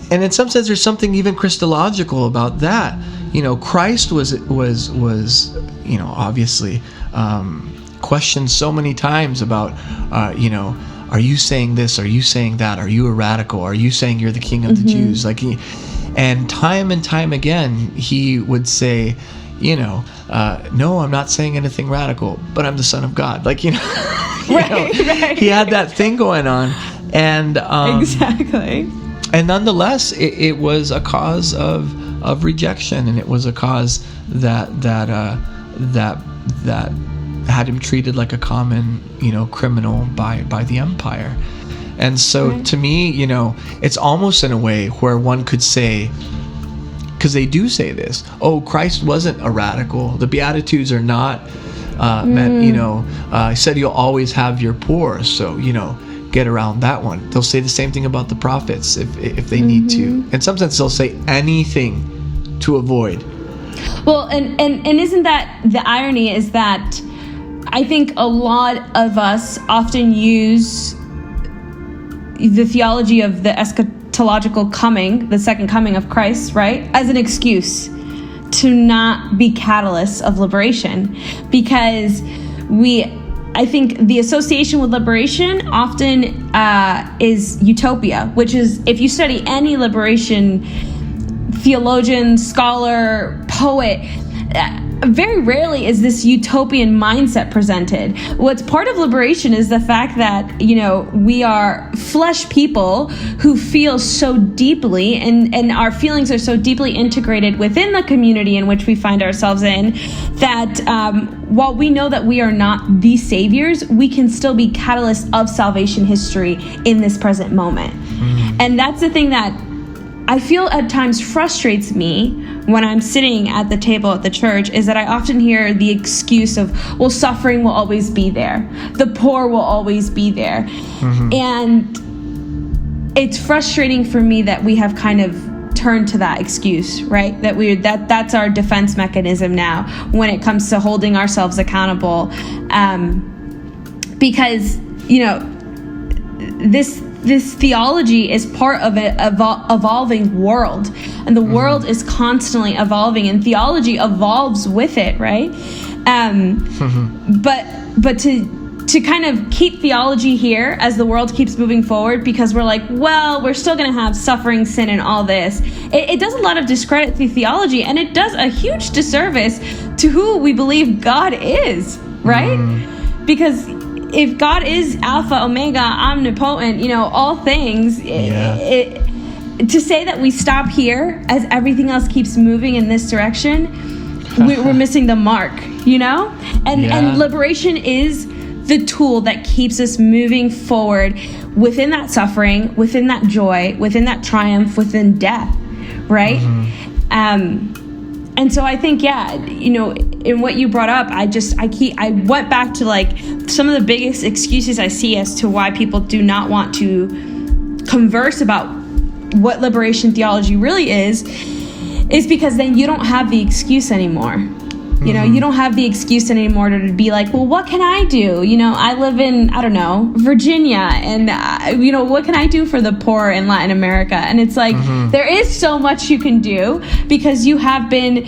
And in some sense, there's something even Christological about that. Christ was obviously questioned so many times about, are you saying this? Are you saying that? Are you a radical? Are you saying you're the king of the Jews? And time again, he would say, no, I'm not saying anything radical, but I'm the Son of God. Right. He had that thing going on, and exactly. And nonetheless, it was a cause of rejection, and it was a cause that had him treated like a common, criminal by the empire. And so to me, it's almost in a way where one could say, because they do say this, Christ wasn't a radical. The Beatitudes are not meant, he said you'll always have your poor. So, get around that one. They'll say the same thing about the prophets if they need to. In some sense, they'll say anything to avoid. Well, and isn't that the irony is that I think a lot of us often use the theology of the eschatological coming, the second coming of Christ, right, as an excuse to not be catalysts of liberation, because I think the association with liberation often is utopia, which is, if you study any liberation theologian, scholar, poet, very rarely is this utopian mindset presented. What's part of liberation is the fact that, we are flesh people who feel so deeply, and our feelings are so deeply integrated within the community in which we find ourselves in, that while we know that we are not the saviors, we can still be catalysts of salvation history in this present moment. And that's the thing that I feel at times frustrates me when I'm sitting at the table at the church, is that I often hear the excuse of, well, suffering will always be there. The poor will always be there. And it's frustrating for me that we have kind of turned to that excuse, right? That's our defense mechanism now when it comes to holding ourselves accountable. Because, this theology is part of an evolving world, and the world is constantly evolving, and theology evolves with it, right? But to kind of keep theology here as the world keeps moving forward, because we're like, well, we're still going to have suffering, sin, and all this. It does a lot of discredit to theology, and it does a huge disservice to who we believe God is, right? Because if God is Alpha, Omega, omnipotent, all things, to say that we stop here as everything else keeps moving in this direction, we're missing the mark, And liberation is the tool that keeps us moving forward within that suffering, within that joy, within that triumph, within death, right? And so I think, in what you brought up, I went back to like some of the biggest excuses I see as to why people do not want to converse about what liberation theology really is because then you don't have the excuse anymore. You don't have the excuse anymore to be like, well, what can I do? I live in, Virginia, and, what can I do for the poor in Latin America? And it's like, there is so much you can do because you have been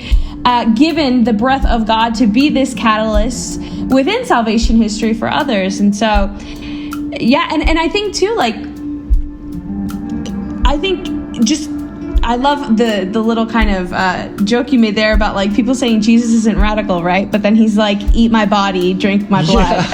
given the breath of God to be this catalyst within salvation history for others. And so, and I think too, I love the little kind of joke you made there about like people saying Jesus isn't radical, right? But then he's like, eat my body, drink my blood.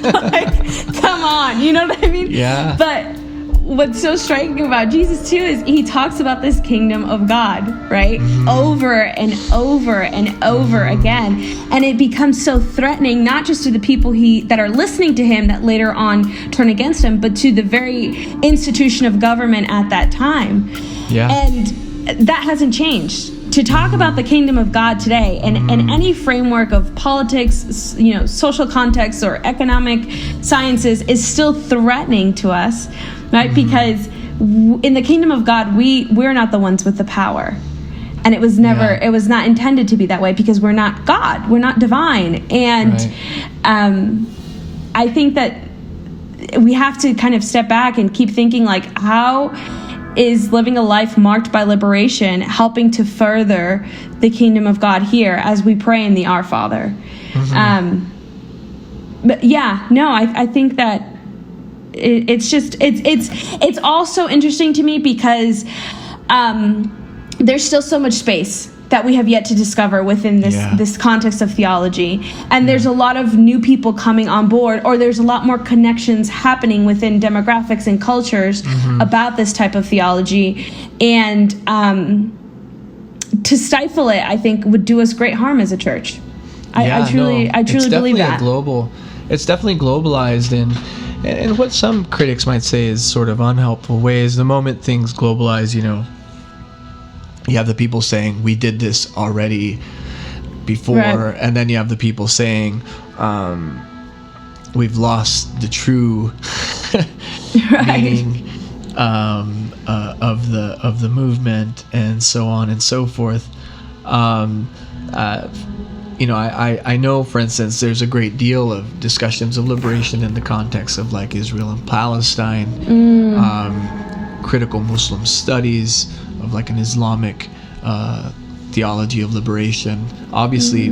Like, come on, you know what I mean? Yeah. But what's so striking about Jesus too is he talks about this kingdom of God, right? Over and over and over again. And it becomes so threatening, not just to the people that are listening to him that later on turn against him, but to the very institution of government at that time. Yeah. And that hasn't changed. To talk about the kingdom of God today and any framework of politics, social context or economic sciences is still threatening to us, right? Because in the kingdom of God, we're not the ones with the power. And it was not intended to be that way because we're not God, we're not divine. And I think that we have to kind of step back and keep thinking like, how is living a life marked by liberation helping to further the kingdom of God here as we pray in the Our Father? I think that it's also interesting to me because there's still so much space that we have yet to discover within this context of theology. And there's a lot of new people coming on board, or there's a lot more connections happening within demographics and cultures about this type of theology. And to stifle it, I think, would do us great harm as a church. I truly believe that. It's definitely globalized in what some critics might say is sort of unhelpful ways. The moment things globalize, you have the people saying, we did this already before, and then you have the people saying, we've lost the true meaning of the movement, and so on and so forth. I know, for instance, there's a great deal of discussions of liberation in the context of like Israel and Palestine, critical Muslim studies of like an Islamic theology of liberation, obviously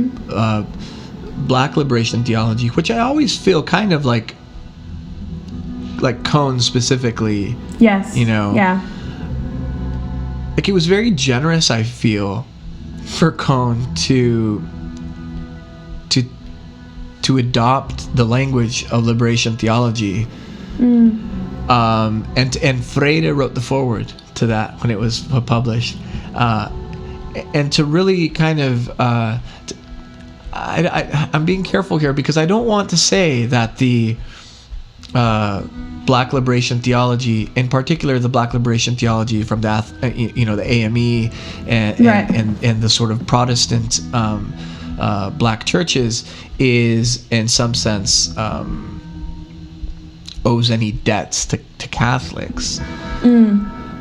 black liberation theology, which I always feel kind of like Cone specifically. Yes. Like it was very generous, I feel, for Cone to to adopt the language of liberation theology. And Freire wrote the foreword to that when it was published, and to really kind of I'm being careful here because I don't want to say that the Black liberation theology, in particular the Black liberation theology from the the AME and the sort of Protestant Black churches, is in some sense owes any debts to Catholics.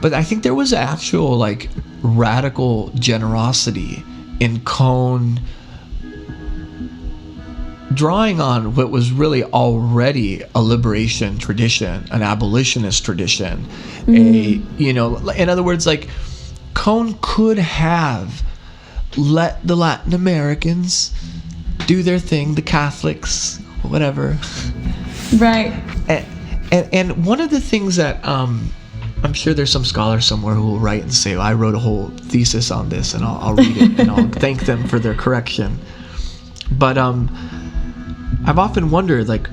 But I think there was actual like radical generosity in Cone drawing on what was really already a liberation tradition, an abolitionist tradition. In other words, like Cone could have let the Latin Americans do their thing, the Catholics, whatever. Right. And one of the things that I'm sure there's some scholar somewhere who will write and say, I wrote a whole thesis on this, and I'll read it and I'll thank them for their correction. But I've often wondered, like,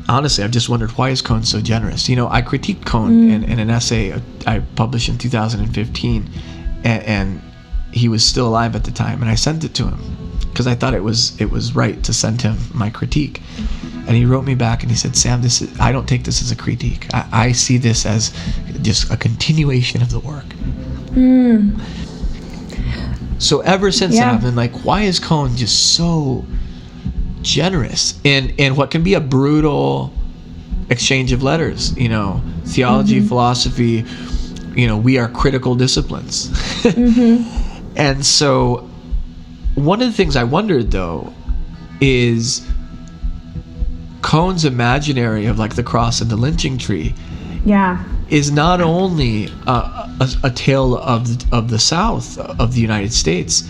honestly, I've just wondered, why is Cone so generous? I critiqued Cone in an essay I published in 2015, and he was still alive at the time, and I sent it to him because I thought it was right to send him my critique. And he wrote me back and he said, Sam, I don't take this as a critique. I see this as just a continuation of the work. So ever since then, I've been like, why is Cone just so generous in what can be a brutal exchange of letters? Theology, philosophy, we are critical disciplines. And so one of the things I wondered, though, is Cone's imaginary of like the cross and the lynching tree is not only a tale of the South of the United States,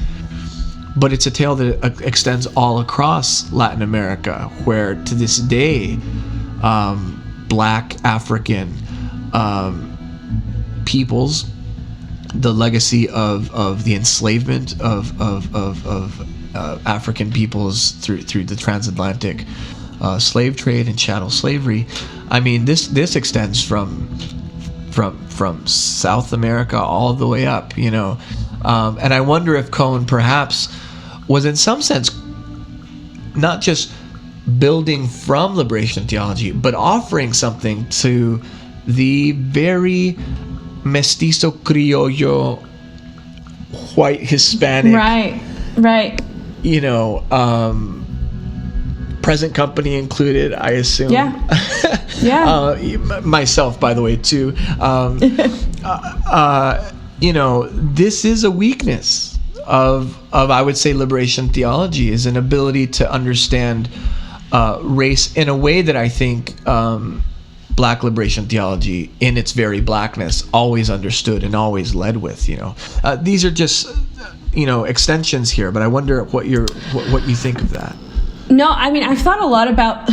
but it's a tale that extends all across Latin America, where to this day Black African peoples, the legacy of the enslavement of African peoples through the transatlantic slave trade and chattel slavery. I mean, this extends from South America all the way up, and I wonder if Cone perhaps was in some sense not just building from liberation theology, but offering something to the very mestizo criollo, white Hispanic, right, present company included, I assume. Myself, by the way, too. This is a weakness of I would say liberation theology, is an ability to understand race in a way that I think Black liberation theology, in its very blackness, always understood and always led with. These are just extensions here, but I wonder what you think of that. No, I mean, I've thought a lot about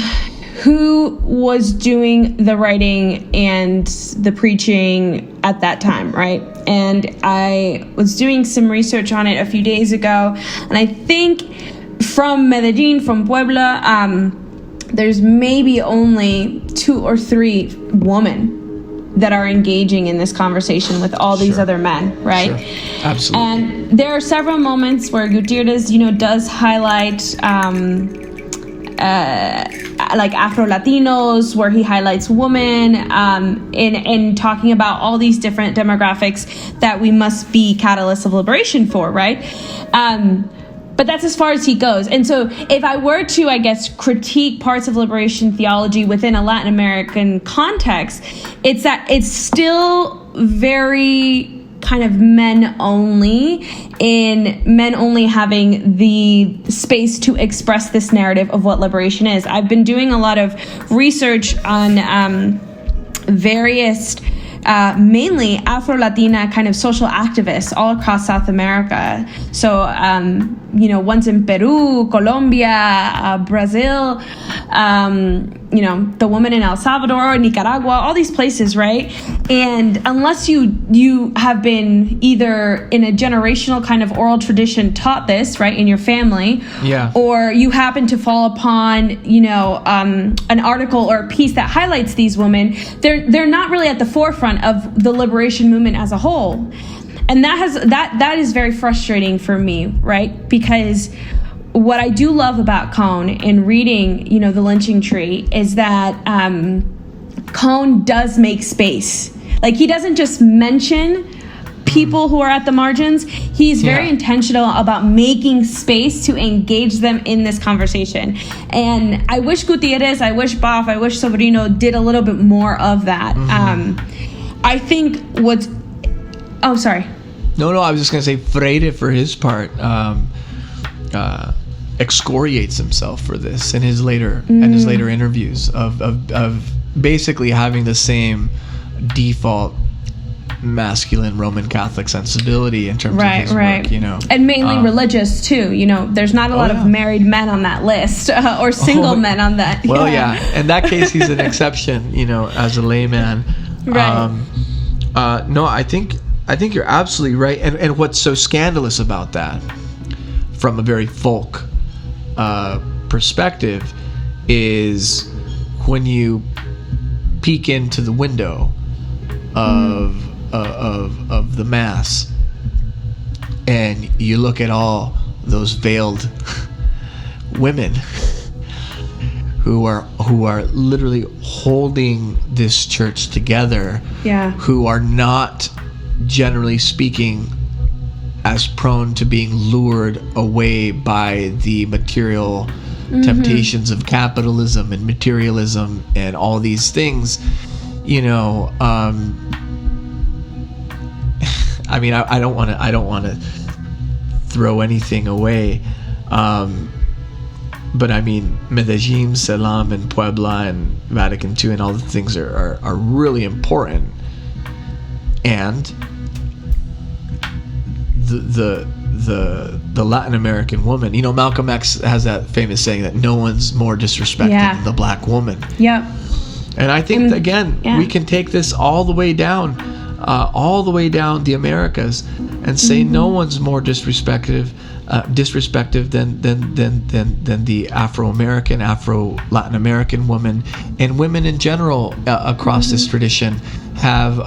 who was doing the writing and the preaching at that time, right? And I was doing some research on it a few days ago, and I think from Medellin, from Puebla, there's maybe only 2 or 3 women that are engaging in this conversation with all these other men, right? Sure. Absolutely. And there are several moments where Gutierrez, does highlight like Afro-Latinos, where he highlights women, in talking about all these different demographics that we must be catalysts of liberation for, right? But that's as far as he goes. And so if I were to, I guess, critique parts of liberation theology within a Latin American context, it's that it's still very kind of men only, in men only having the space to express this narrative of what liberation is. I've been doing a lot of research on various mainly Afro-Latina kind of social activists all across South America. So ones in Peru, Colombia, Brazil, the woman in El Salvador, Nicaragua, all these places, right? And unless you have been either in a generational kind of oral tradition taught this, right, in your family, or you happen to fall upon, an article or a piece that highlights these women, they're not really at the forefront of the liberation movement as a whole. And that is very frustrating for me, right? Because what I do love about Cone in reading, the lynching tree is that Cone does make space. Like, he doesn't just mention people who are at the margins. He's very intentional about making space to engage them in this conversation. And I wish Gutierrez, I wish Boff, I wish Sobrino did a little bit more of that. I think oh, sorry. No, I was just going to say Freire, for his part, excoriates himself for this in his later interviews of basically having the same default masculine Roman Catholic sensibility in terms of his work, and mainly religious too. There's not a lot of married men on that list or single men on that. Well, in that case, he's an exception, as a layman. Right. No, I think you're absolutely right. And what's so scandalous about that, from a very folk perspective, is when you peek into the window of the mass and you look at all those veiled women who are literally holding this church together, who are not, generally speaking, as prone to being lured away by the material temptations of capitalism and materialism and all these things. I mean, I don't want to throw anything away, but I mean, Medellin, Selam, and Puebla, and Vatican II, and all the things are really important. And the Latin American woman, Malcolm X has that famous saying that no one's more disrespected than the black woman. Yep. And I think we can take this all the way down the Americas, and say no one's more disrespectful than the Afro-American, Afro-Latin American woman, and women in general across this tradition have,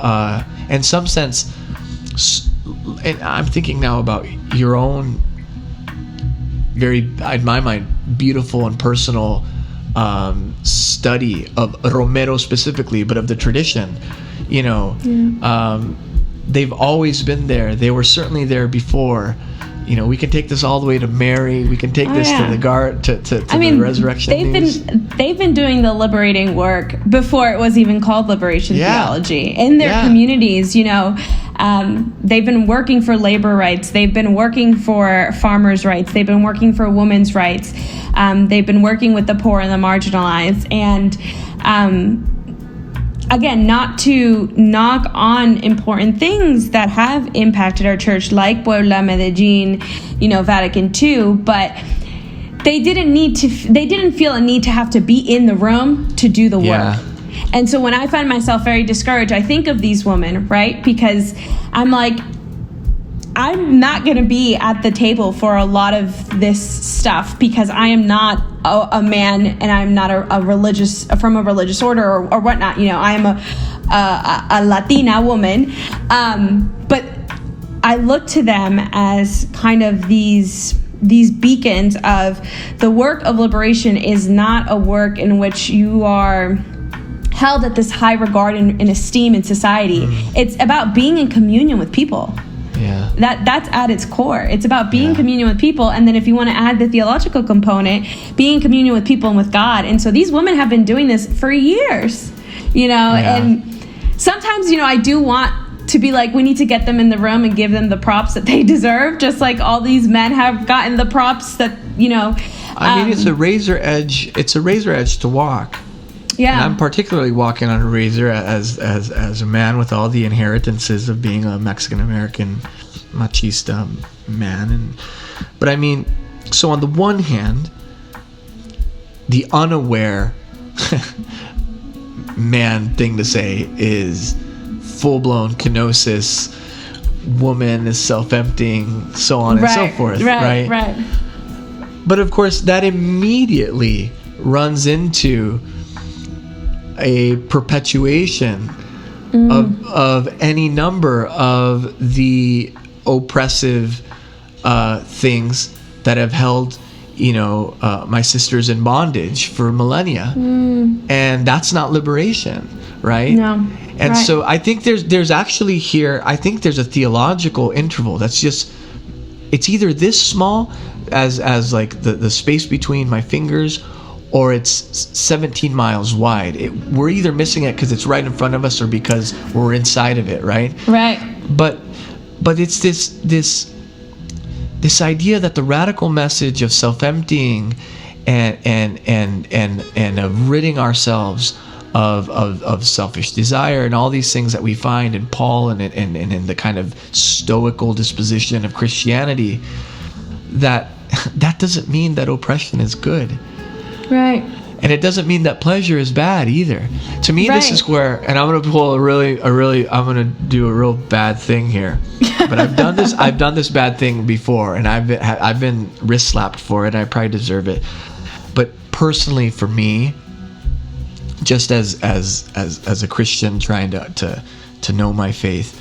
in some sense, and I'm thinking now about your own very, in my mind, beautiful and personal study of Romero specifically, but of the tradition. They've always been there. They were certainly there before. We can take this all the way to Mary. We can take this to the the resurrection. They've been doing the liberating work before it was even called liberation theology in their communities. They've been working for labor rights. They've been working for farmers' rights. They've been working for women's rights. They've been working with the poor and the marginalized. And again, not to knock on important things that have impacted our church, like Puebla, Medellin, Vatican II, but they didn't feel a need to have to be in the room to do the work. And so when I find myself very discouraged, I think of these women, right? Because I'm like, I'm not going to be at the table for a lot of this stuff, because I am not a man, and I'm not a religious, from a religious order or whatnot. I am a Latina woman, but I look to them as kind of these beacons of the work of liberation is not a work in which you are held at this high regard and esteem in society. It's about being in communion with people. Yeah. That's at its core. It's about being in communion with people, and then if you want to add the theological component, being in communion with people and with God. And so these women have been doing this for years, and sometimes, I do want to be like, we need to get them in the room and give them the props that they deserve, just like all these men have gotten the props that, I mean, it's a razor edge to walk. Yeah. And I'm particularly walking on a razor as a man with all the inheritances of being a Mexican American machista man. But I mean, so on the one hand, the unaware man thing to say is full-blown kenosis, woman is self-emptying, so on and so forth, right? But of course, that immediately runs into a perpetuation of any number of the oppressive things that have held, my sisters in bondage for millennia, and that's not liberation, right? No. And so I think there's actually here, I think there's a theological interval that's just, it's either this small as like the space between my fingers, or it's 17 miles wide. We're either missing it because it's right in front of us or because we're inside of it, right? Right. But it's this idea that the radical message of self-emptying and of ridding ourselves of selfish desire and all these things that we find in Paul and in the kind of stoical disposition of Christianity, that doesn't mean that oppression is good. Right. And it doesn't mean that pleasure is bad either. To me, this is where, and I'm going to pull I'm going to do a real bad thing here. But I've done this bad thing before, and I've been wrist slapped for it. I probably deserve it. But personally, for me, just as a Christian trying to know my faith,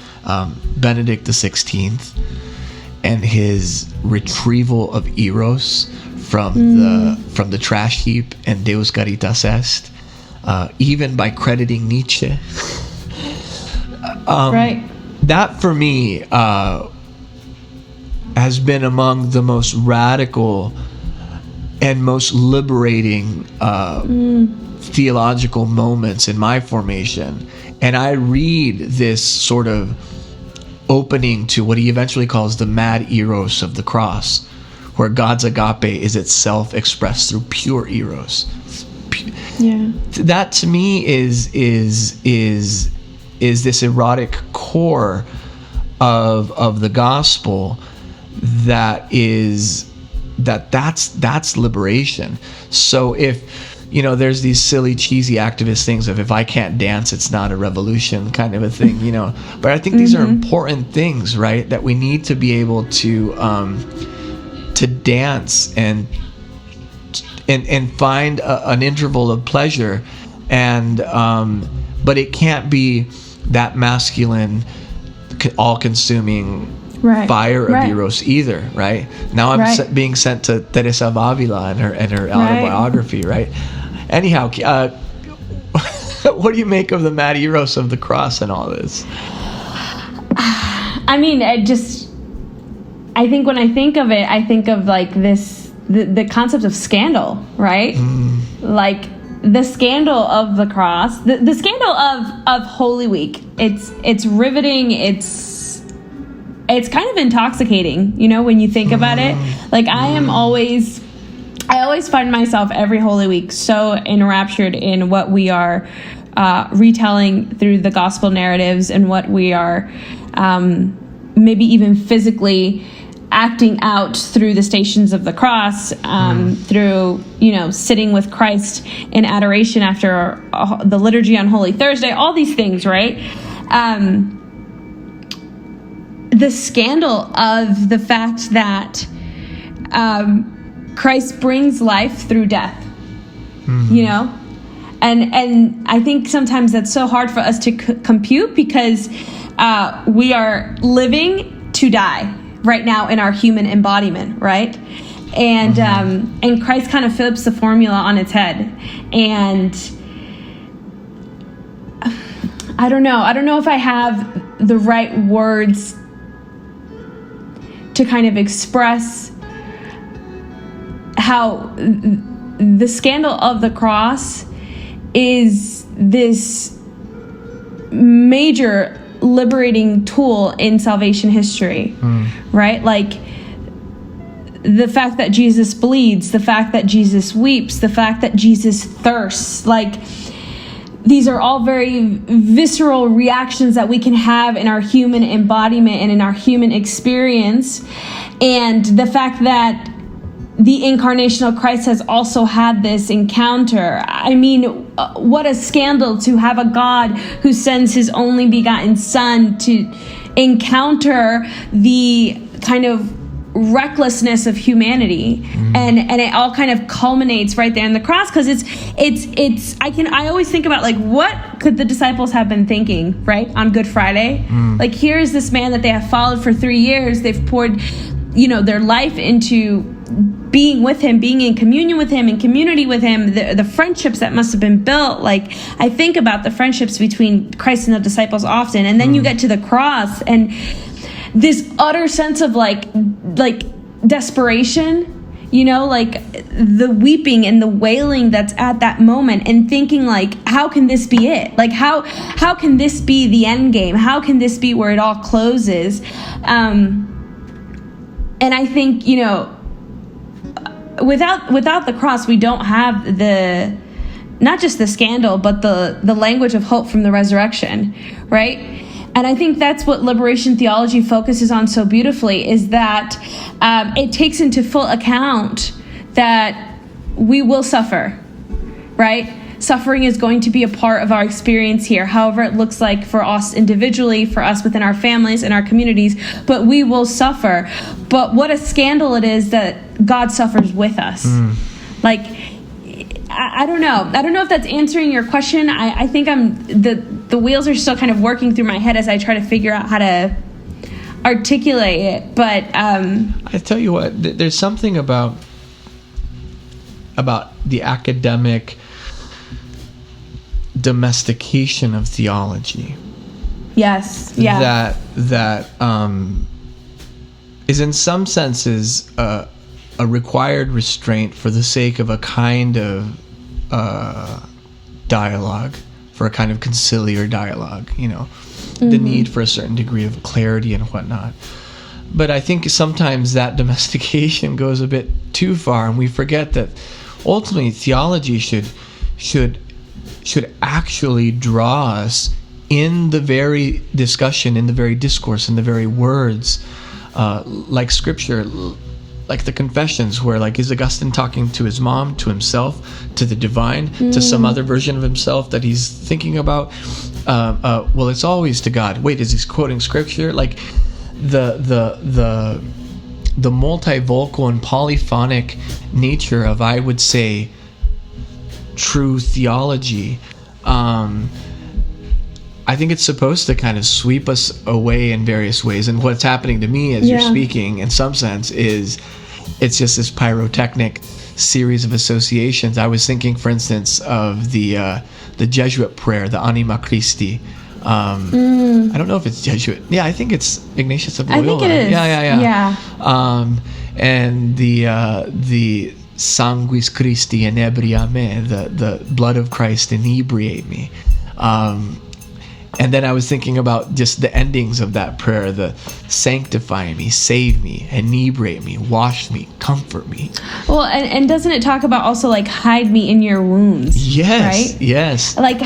Benedict XVI and his retrieval of eros from the trash heap and Deus Caritas Est, even by crediting Nietzsche. That for me has been among the most radical and most liberating theological moments in my formation. And I read this sort of opening to what he eventually calls the mad eros of the cross, where God's agape is itself expressed through pure eros. Yeah. That to me is this erotic core of the gospel that's liberation. So if there's these silly, cheesy activist things of if I can't dance, it's not a revolution kind of a thing, But I think these are important things, right? That we need to be able to dance and find an interval of pleasure, and but it can't be that masculine, all-consuming fire of eros either, right? Now I'm being sent to Teresa of Avila and her autobiography, right? Anyhow, what do you make of the mad eros of the cross and all this? I mean, I think when I think of it, I think of like this, the concept of scandal, right? Like the scandal of the cross, the scandal of Holy Week. It's riveting. It's kind of intoxicating, when you think about it. Like I always find myself every Holy Week so enraptured in what we are retelling through the gospel narratives, and what we are maybe even physically acting out through the stations of the cross, through sitting with Christ in adoration after the liturgy on Holy Thursday, all these things, right? The scandal of the fact that Christ brings life through death, and I think sometimes that's so hard for us to compute, because we are living to die right now in our human embodiment, right? And and Christ kind of flips the formula on its head. And I don't know if I have the right words to kind of express how the scandal of the cross is this major liberating tool in salvation history, right? Like the fact that Jesus bleeds, the fact that Jesus weeps, the fact that Jesus thirsts, like these are all very visceral reactions that we can have in our human embodiment and in our human experience. And the fact that the incarnational Christ has also had this encounter. I mean, what a scandal to have a God who sends his only begotten Son to encounter the kind of recklessness of humanity, and it all kind of culminates right there in the cross, because I always think about, like, what could the disciples have been thinking, right, on Good Friday? Like, here's this man that they have followed for 3 years. They've poured, their life into being with him, being in communion with him, in community with him, the friendships that must have been built. Like, I think about the friendships between Christ and the disciples often, and then you get to the cross and this utter sense of like desperation, like the weeping and the wailing that's at that moment, and thinking, like, how can this be it? Like, how can this be the end game? How can this be where it all closes? And I think, without the cross, we don't have not just the scandal, but the language of hope from the resurrection, right? And I think that's what liberation theology focuses on so beautifully, is that it takes into full account that we will suffer, right? Suffering is going to be a part of our experience here, however it looks like for us individually, for us within our families and our communities, but we will suffer. But what a scandal it is that God suffers with us. Like, I don't know. I don't know if that's answering your question. I think the wheels are still kind of working through my head as I try to figure out how to articulate it. But I tell you what, there's something about the academic domestication of theology. Yes. Yeah. That is in some senses a required restraint for the sake of a kind of dialogue, for a kind of conciliar dialogue, the need for a certain degree of clarity and whatnot. But I think sometimes that domestication goes a bit too far, and we forget that ultimately theology should actually draw us in the very discussion, in the very discourse, in the very words, like Scripture, like the Confessions, where, like, is Augustine talking to his mom, to himself, to the divine, to some other version of himself that he's thinking about? Well, it's always to God. Wait, is he quoting Scripture? Like, the multivocal and polyphonic nature of, I would say, true theology, I think it's supposed to kind of sweep us away in various ways. And what's happening to me as you're speaking, in some sense, is it's just this pyrotechnic series of associations. I was thinking, for instance, of the Jesuit prayer, the Anima Christi. I don't know if it's Jesuit. Yeah, I think it's Ignatius of Loyola. I think it is. Yeah. And the Sanguis Christi inebria me, the blood of Christ inebriate me. And then I was thinking about just the endings of that prayer, the sanctify me, save me, inebriate me, wash me, comfort me. Well, and doesn't it talk about also, like, hide me in your wounds? Yes, right? Yes. Like,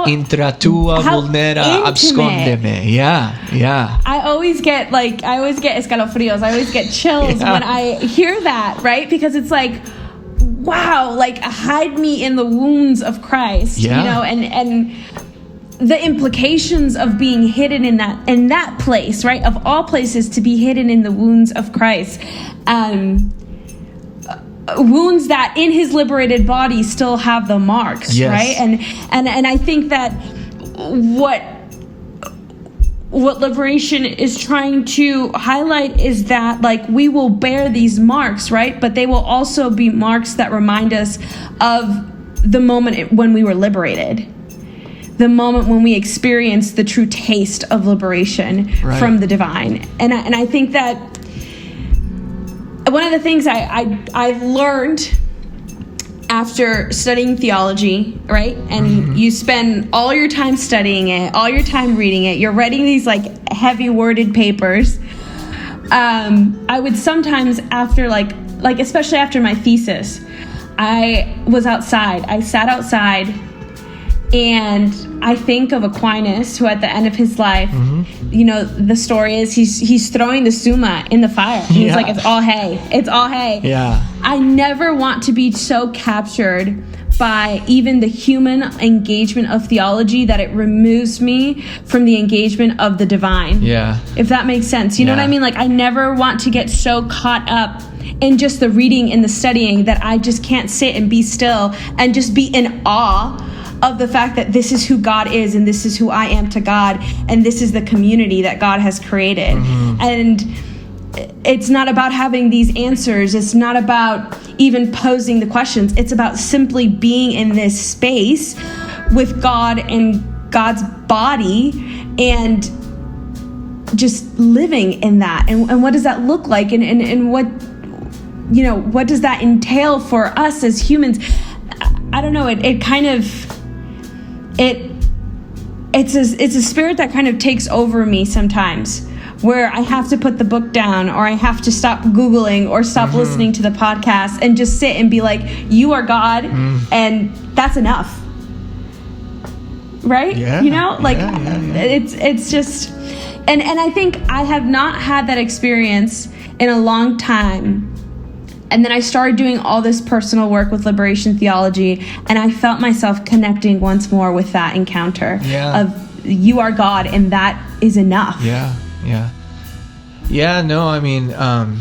Intra tua vulnera abscondeme. Yeah. I always get escalofrios. I always get chills when I hear that, right? Because it's like, wow, like, hide me in the wounds of Christ, and the implications of being hidden in that place, right? Of all places, to be hidden in the wounds of Christ. Wounds that in his liberated body still have the marks, right? And I think that what liberation is trying to highlight is that, like, we will bear these marks, right? But they will also be marks that remind us of the moment when we were liberated. The moment when we experience the true taste of liberation from the divine. And I think that one of the things I've learned after studying theology, right? And you spend all your time studying it, all your time reading it, you're writing these, like, heavy worded papers. I would sometimes, after like especially after my thesis, I was outside. I sat outside, And I think of Aquinas, who at the end of his life, the story is he's throwing the Summa in the fire. And he's like, it's all hay. It's all hay. Yeah. I never want to be so captured by even the human engagement of theology that it removes me from the engagement of the divine. Yeah. If that makes sense. You know what I mean? Like, I never want to get so caught up in just the reading and the studying that I just can't sit and be still and just be in awe of the fact that this is who God is and this is who I am to God and this is the community that God has created. And it's not about having these answers. It's not about even posing the questions. It's about simply being in this space with God and God's body and just living in that. And what does that look like? And what does that entail for us as humans? I don't know. It's a spirit that kind of takes over me sometimes, where I have to put the book down, or I have to stop Googling or stop listening to the podcast and just sit and be like, you are God, and that's enough. Right? Yeah. It's just, and I think I have not had that experience in a long time. And then I started doing all this personal work with liberation theology, and I felt myself connecting once more with that encounter of you are God, and that is enough. No, I mean, the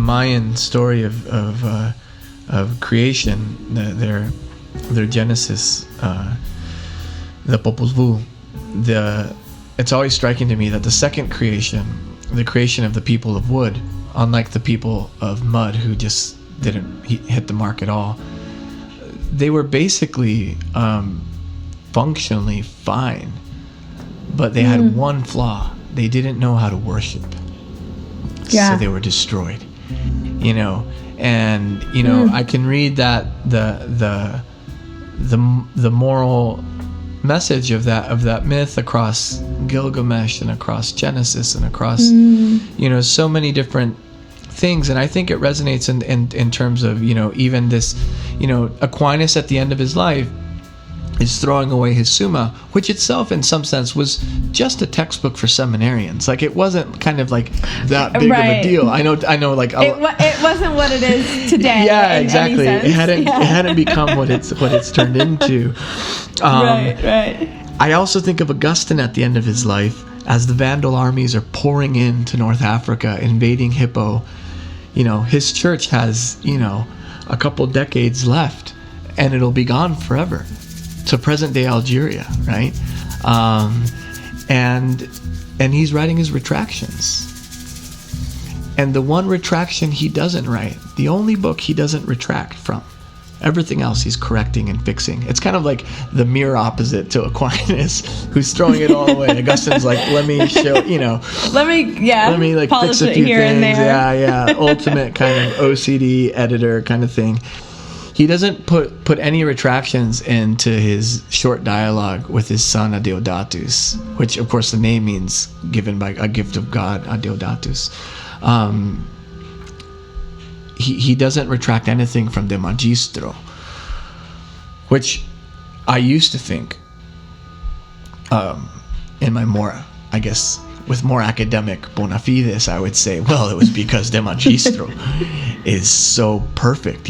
Mayan story of creation, their Genesis, the Popol Vuh, it's always striking to me that the second creation, the creation of the people of wood, unlike the people of mud who just didn't hit the mark at all, they were basically functionally fine, but they had one flaw: they didn't know how to worship. So they were destroyed. I can read that the moral message of that myth across Gilgamesh and across Genesis and across so many different things, and I think it resonates in terms of even this Aquinas at the end of his life is throwing away his Summa, which itself in some sense was just a textbook for seminarians. Like, it wasn't kind of like that big of a deal. I know like it wasn't what it is today. Yeah, exactly. It hadn't become what it's turned into. Right. I also think of Augustine at the end of his life, as the Vandal armies are pouring into North Africa, invading Hippo. His church has a couple decades left, and it'll be gone forever to present day Algeria, right? And he's writing his retractions. And the one retraction he doesn't write, the only book he doesn't retract from, everything else he's correcting and fixing. It's kind of like the mirror opposite to Aquinas, who's throwing it all away. Augustine's like, let me show, let me like fix a few here things. And there. Ultimate kind of OCD editor kind of thing. He doesn't put any retractions into his short dialogue with his son Adeodatus, which of course the name means given by a gift of God, Adeodatus. He doesn't retract anything from De Magistro, which I used to think, in my more, I guess, with more academic bona fides, I would say, well, it was because De Magistro is so perfect.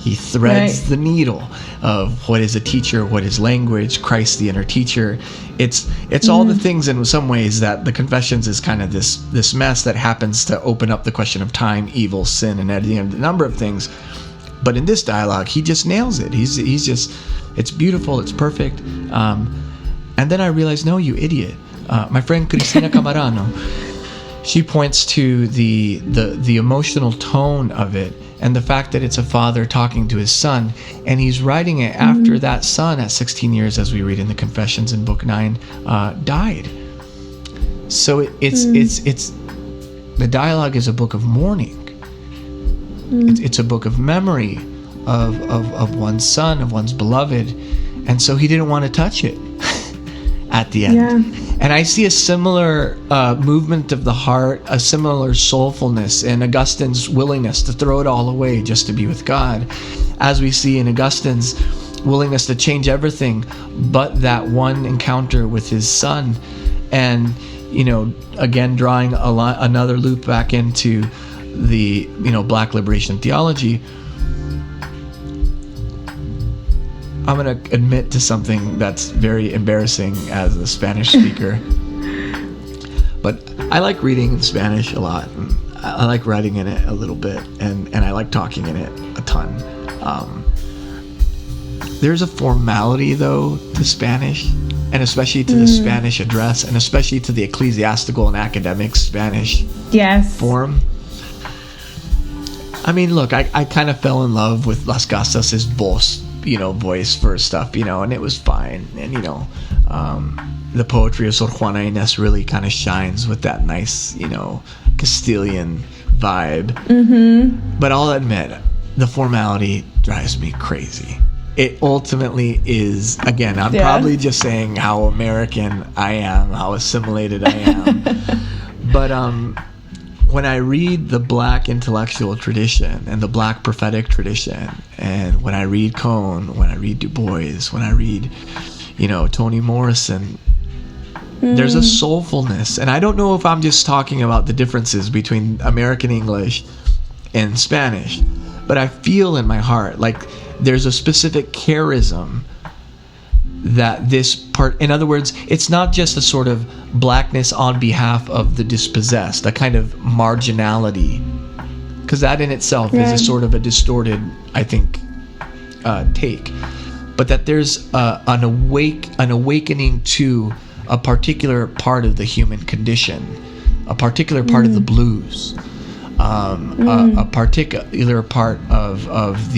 He threads the needle of what is a teacher, what is language, Christ the inner teacher. It's all the things in some ways that the Confessions is kind of this mess that happens to open up the question of time, evil, sin, and a number of things. But in this dialogue, he just nails it. He's just, it's beautiful, it's perfect. And then I realized, no, you idiot. My friend Cristina Camarano, she points to the emotional tone of it, and the fact that it's a father talking to his son, and he's writing it after that son at 16 years, as we read in the Confessions in Book 9, died. So it's the dialogue is a book of mourning. It's a book of memory of one's son, of one's beloved, and so he didn't want to touch it at the end. Yeah. And I see a similar movement of the heart, a similar soulfulness in Augustine's willingness to throw it all away just to be with God, as we see in Augustine's willingness to change everything but that one encounter with his son. And, again, drawing another loop back into the, Black liberation theology, I'm going to admit to something that's very embarrassing as a Spanish speaker. But I like reading in Spanish a lot. And I like writing in it a little bit. And I like talking in it a ton. There's a formality, though, to Spanish, and especially to the Spanish address, and especially to the ecclesiastical and academic Spanish form. I mean, look, I kind of fell in love with Las Casas' voice for stuff, and it was fine. And, the poetry of Sor Juana Inés really kind of shines with that nice, Castilian vibe. Mm-hmm. But I'll admit, the formality drives me crazy. It ultimately is, again, I'm probably just saying how American I am, how assimilated I am. But when I read the Black intellectual tradition and the Black prophetic tradition, and when I read Cone, when I read Du Bois, when I read, Toni Morrison, there's a soulfulness. And I don't know if I'm just talking about the differences between American English and Spanish, but I feel in my heart like there's a specific charism that this part, in other words, it's not just a sort of blackness on behalf of the dispossessed, a kind of marginality, because that in itself is a sort of a distorted, I think, take, but that there's an awakening to a particular part of the human condition, a particular part of the blues, a particular part of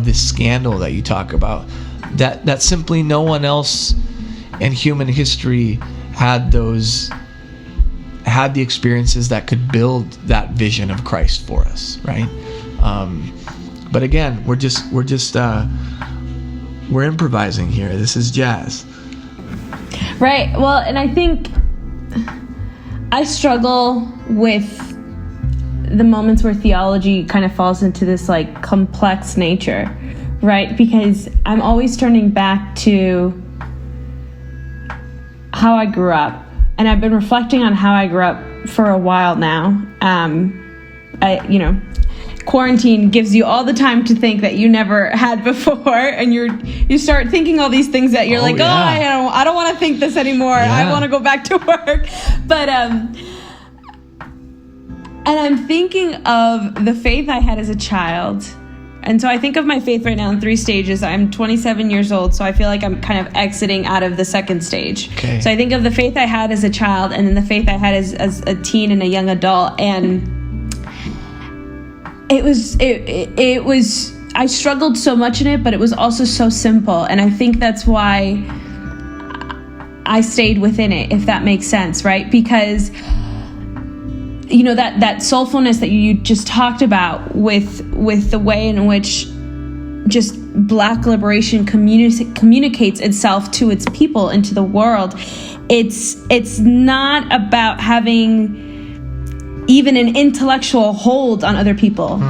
this scandal that you talk about, that simply no one else in human history had the experiences that could build that vision of Christ for us, right? But again, we're improvising here. This is jazz. Right. Well, and I think I struggle with the moments where theology kind of falls into this like complex nature, right? Because I'm always turning back to how I grew up, and I've been reflecting on how I grew up for a while now. Quarantine gives you all the time to think that you never had before, and you start thinking all these things that you're I don't want to think this anymore. Yeah. I want to go back to work. But and I'm thinking of the faith I had as a child. And so I think of my faith right now in 3 stages. I'm 27 years old, so I feel like I'm kind of exiting out of the second stage. Okay. So I think of the faith I had as a child, and then the faith I had as a teen and a young adult, and it was I struggled so much in it, but it was also so simple, and I think that's why I stayed within it, if that makes sense, right? Because that soulfulness that you just talked about with the way in which just Black liberation communicates itself to its people and to the world, it's not about having even an intellectual hold on other people.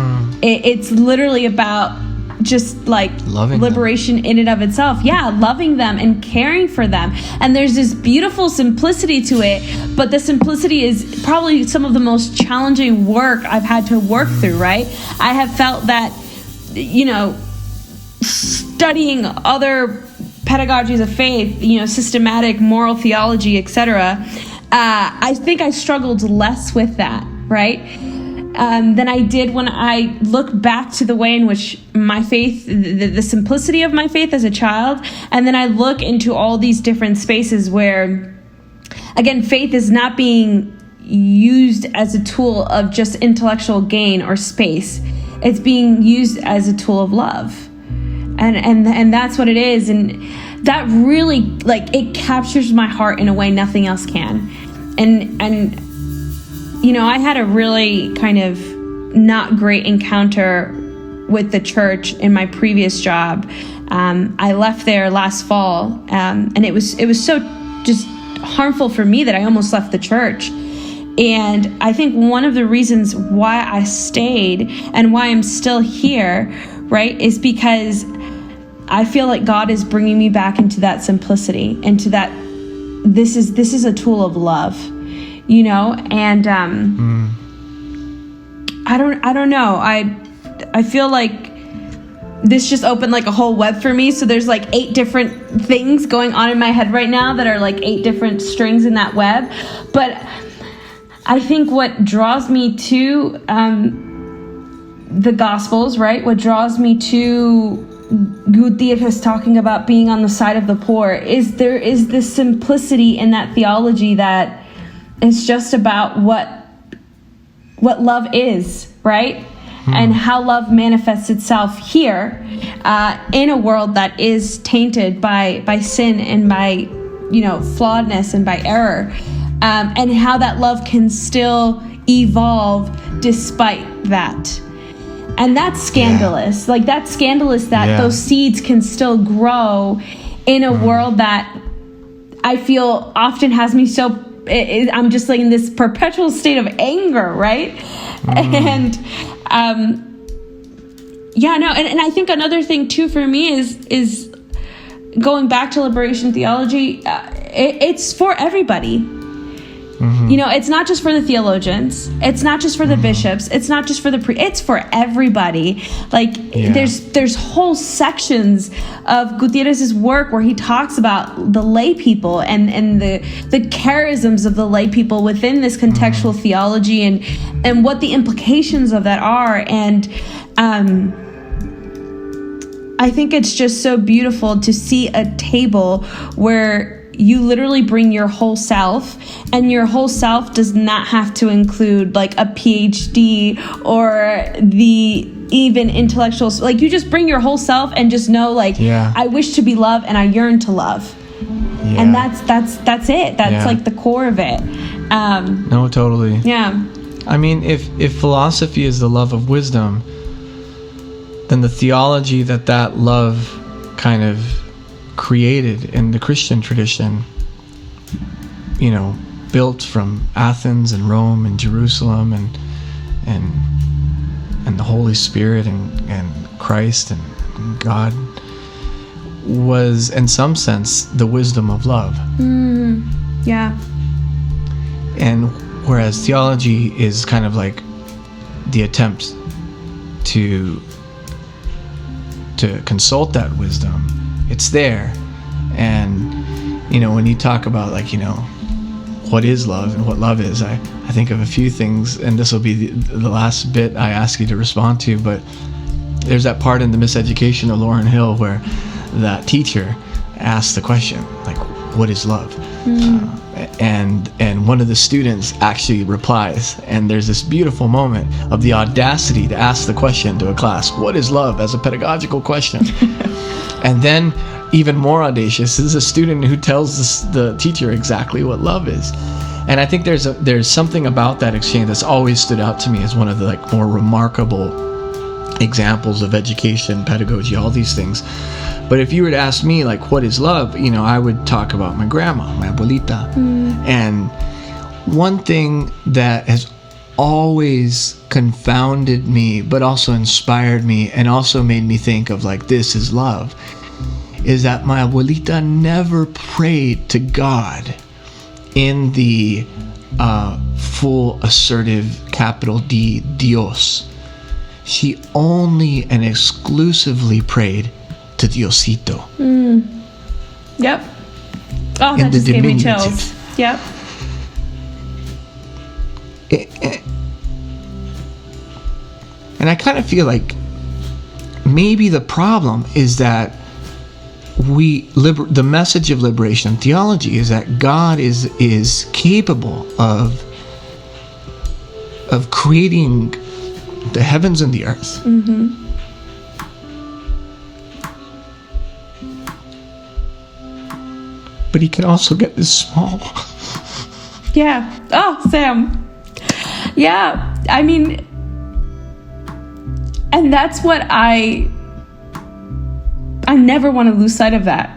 It's literally about just like loving liberation them in and of itself. Yeah, loving them and caring for them. And there's this beautiful simplicity to it, but the simplicity is probably some of the most challenging work I've had to work through, right? I have felt that, studying other pedagogies of faith, systematic moral theology, etc., I think I struggled less with that, right? Than I did when I look back to the way in which my faith, the simplicity of my faith as a child, and then I look into all these different spaces where, again, faith is not being used as a tool of just intellectual gain or space. It's being used as a tool of love. And that's what it is. And that really, it captures my heart in a way nothing else can. And I had a really kind of not great encounter with the church in my previous job. I left there last fall, and it was so just harmful for me that I almost left the church. And I think one of the reasons why I stayed and why I'm still here, right, is because I feel like God is bringing me back into that simplicity, into that this is a tool of love, you know? And I don't know. I feel like this just opened like a whole web for me. So there's like 8 different things going on in my head right now that are like 8 different strings in that web. But I think what draws me to the Gospels, right? What draws me to Gutierrez talking about being on the side of the poor is there is this simplicity in that theology that is just about what love is, right? And how love manifests itself here in a world that is tainted by sin and by, flawedness and by error, and how that love can still evolve despite that. And that's scandalous. Like, that's scandalous that those seeds can still grow in a world that I feel often has me so... I'm just like in this perpetual state of anger, right? And and I think another thing too for me is going back to liberation theology. It's for everybody. It's not just for the theologians. It's not just for the bishops. It's not just for it's for everybody. Like there's whole sections of Gutierrez's work where he talks about the lay people and the charisms of the lay people within this contextual theology and what the implications of that are. And I think it's just so beautiful to see a table where you literally bring your whole self, and your whole self does not have to include like a PhD or the even intellectual. Like, you just bring your whole self and just know, like, I wish to be loved and I yearn to love. And that's it. That's like the core of it. No, totally. Yeah. I mean, if philosophy is the love of wisdom, then the theology that love kind of created in the Christian tradition, built from Athens and Rome and Jerusalem and the Holy Spirit and Christ and God, was in some sense the wisdom of love. Yeah. And whereas theology is kind of like the attempt to consult that wisdom. It's there. And when you talk about what is love and what love is, I think of a few things, and this will be the last bit I ask you to respond to. But there's that part in The Miseducation of Lauryn Hill where that teacher asks the question, like, what is love? And one of the students actually replies, and there's this beautiful moment of the audacity to ask the question to a class, what is love, as a pedagogical question. And then even more audacious is a student who tells the teacher exactly what love is. And I think there's something about that exchange that's always stood out to me as one of the more remarkable examples of education, pedagogy, all these things. But if you were to ask me, what is love, I would talk about my grandma, my abuelita. And one thing that has always confounded me, but also inspired me, and also made me think of, this is love, is that my abuelita never prayed to God in the full assertive capital D, Dios. She only and exclusively prayed to Diosito. Yep. Oh, that just gave me chills. Yep. And I kind of feel like maybe the problem is that the message of liberation theology is that God is capable of creating the heavens and the earth. But he can also get this small. Yeah. Oh, Sam. Yeah. I mean, and that's what I never want to lose sight of that.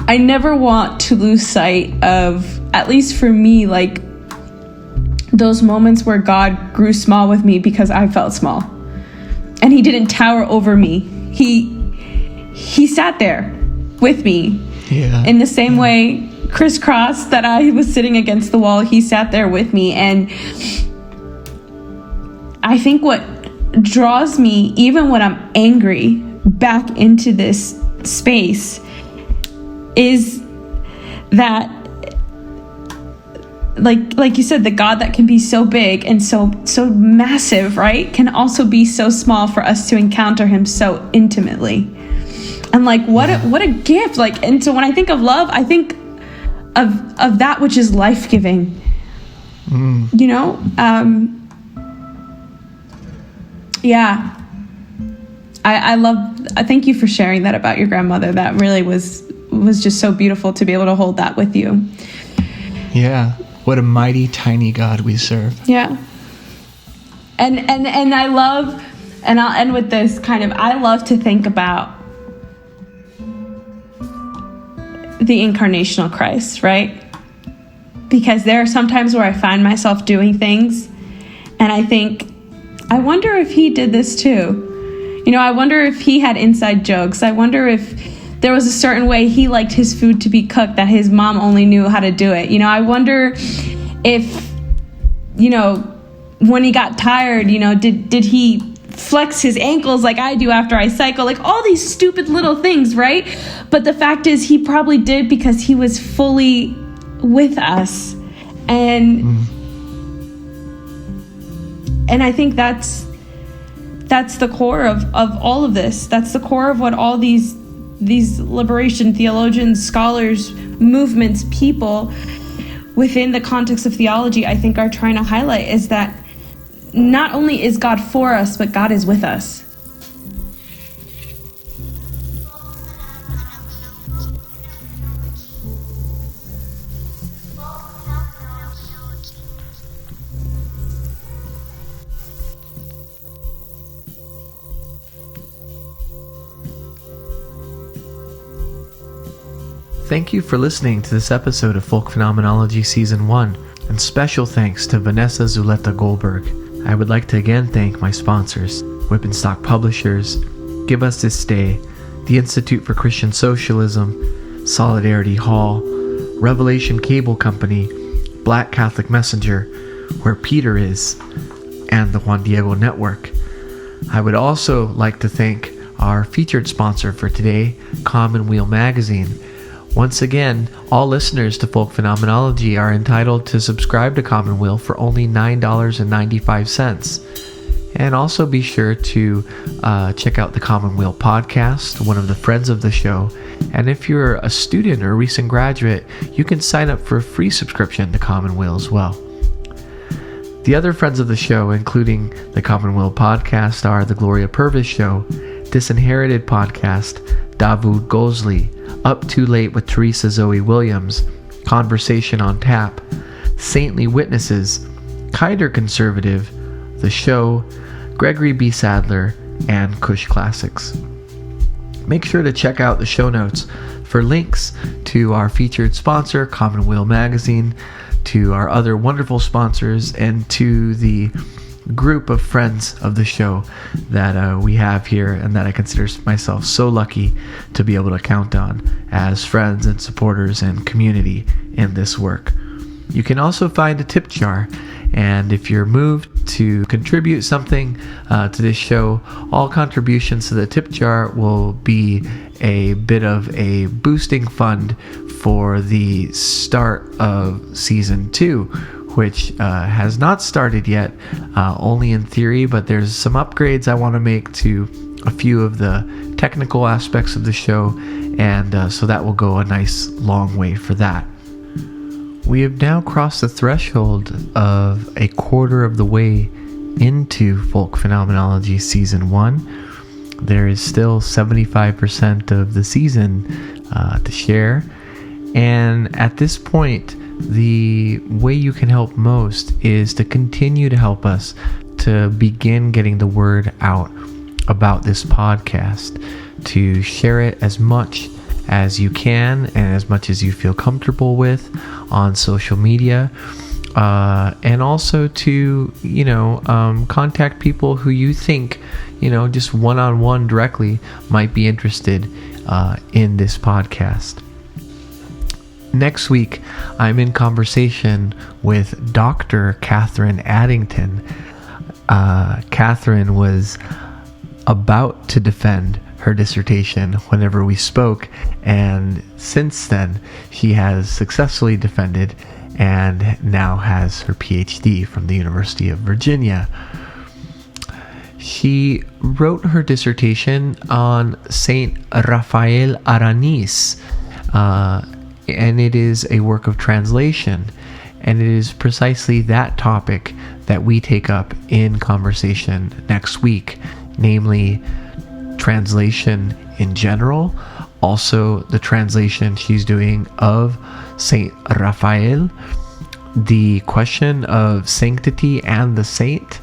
I never want to lose sight of, at least for me, those moments where God grew small with me because I felt small. he didn't tower over me. He sat there with me. Yeah. In the same way, crisscross, that I was sitting against the wall, he sat there with me. And I think what draws me, even when I'm angry, back into this space is that, like you said, the God that can be so big and so massive, right, can also be so small for us to encounter him so intimately. And like, what a gift. Like, and so when I think of love, I think of that which is life-giving. You know? Yeah. I thank you for sharing that about your grandmother. That really was just so beautiful to be able to hold that with you. Yeah. What a mighty, tiny God we serve. Yeah. And I love, and I'll end with this I love to think about the incarnational Christ, right? Because there are some times where I find myself doing things and I think, I wonder if he did this too. You know, I wonder if he had inside jokes. I wonder if there was a certain way he liked his food to be cooked that his mom only knew how to do it. You know, I wonder if, you know, when he got tired, you know, did he flex his ankles like I do after I cycle? Like all these stupid little things, right? But the fact is he probably did because he was fully with us. And I think that's the core of all of this. That's the core of what all these liberation theologians, scholars, movements, people within the context of theology, I think, are trying to highlight, is that not only is God for us, but God is with us. Thank you for listening to this episode of Folk Phenomenology Season 1, and special thanks to Vanesa Zuleta Goldberg. I would like to again thank my sponsors, Whippenstock Publishers, Give Us This Day, the Institute for Christian Socialism, Solidarity Hall, Revelation Cable Company, Black Catholic Messenger, Where Peter Is, and the Juan Diego Network. I would also like to thank our featured sponsor for today, Commonweal Magazine. Once again, all listeners to Folk Phenomenology are entitled to subscribe to Commonweal for only $9.95. And also be sure to check out the Commonweal podcast, one of the friends of the show. And if you're a student or a recent graduate, you can sign up for a free subscription to Commonweal as well. The other friends of the show, including the Commonweal podcast, are the Gloria Purvis Show, Disinherited Podcast, Davud Gozli, Up Too Late with Teresa Zoe Williams, Conversation on Tap, Saintly Witnesses, Kinder Conservative, The Show, Gregory B. Sadler, and Kush Classics. Make sure to check out the show notes for links to our featured sponsor, Commonweal Magazine, to our other wonderful sponsors, and to the group of friends of the show that we have here and that I consider myself so lucky to be able to count on as friends and supporters and community in this work. You can also find a tip jar, and if you're moved to contribute something to this show, all contributions to the tip jar will be a bit of a boosting fund for the start of season 2, which has not started yet, only in theory, but there's some upgrades I want to make to a few of the technical aspects of the show, and so that will go a nice long way for that. We have now crossed the threshold of a quarter of the way into Folk Phenomenology Season 1. There is still 75% of the season to share, and at this point, the way you can help most is to continue to help us to begin getting the word out about this podcast, to share it as much as you can and as much as you feel comfortable with on social media, and also to contact people who you think just one-on-one directly might be interested in this podcast. Next week, I'm in conversation with Dr. Catherine Addington. Catherine was about to defend her dissertation whenever we spoke, and since then she has successfully defended and now has her PhD from the University of Virginia. She wrote her dissertation on Saint Raphael Aranís, and it is a work of translation, and it is precisely that topic that we take up in conversation next week, namely translation in general, also the translation she's doing of Saint Raphael, the question of sanctity and the saint,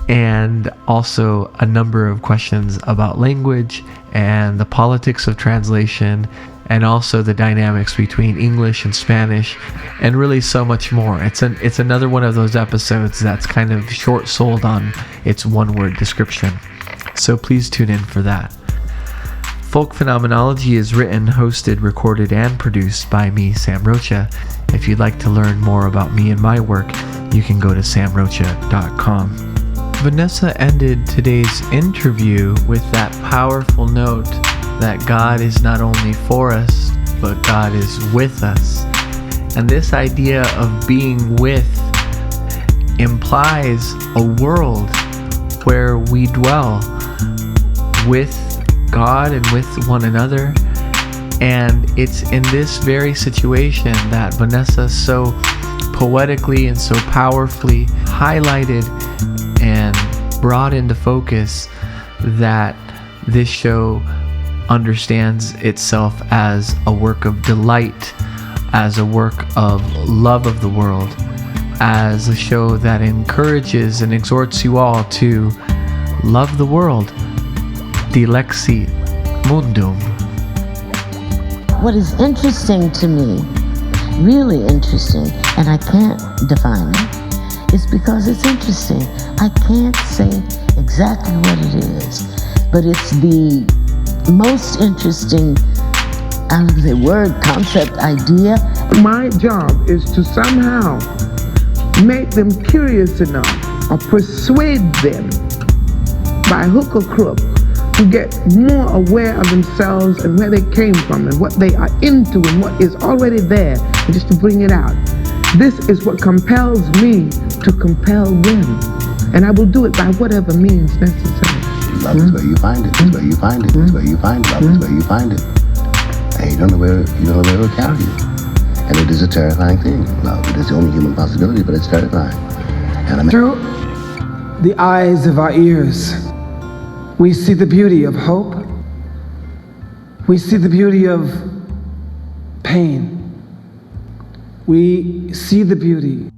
and also a number of questions about language and the politics of translation, and also the dynamics between English and Spanish, and really so much more. It's another one of those episodes that's kind of short-sold on its one-word description. So please tune in for that. Folk Phenomenology is written, hosted, recorded, and produced by me, Sam Rocha. If you'd like to learn more about me and my work, you can go to samrocha.com. Vanesa ended today's interview with that powerful note that God is not only for us, but God is with us. And this idea of being with implies a world where we dwell with God and with one another. And it's in this very situation that Vanesa so poetically and so powerfully highlighted and brought into focus that this show understands itself as a work of delight, as a work of love of the world, as a show that encourages and exhorts you all to love the world. Dilexit mundum. What is interesting to me, really interesting, and I can't define it, is because it's interesting. I can't say exactly what it is, but it's the most interesting, I would say, word, concept, idea. My job is to somehow make them curious enough or persuade them by hook or crook to get more aware of themselves and where they came from and what they are into and what is already there, and just to bring it out. This is what compels me to compel them, and I will do it by whatever means necessary. Love is where you find it. It's where you find it. It's where you find it. Love is where you find it. And you don't know where it will carry you. And it is a terrifying thing. Love, it is the only human possibility, but it's terrifying. And through the eyes of our ears, we see the beauty of hope. We see the beauty of pain. We see the beauty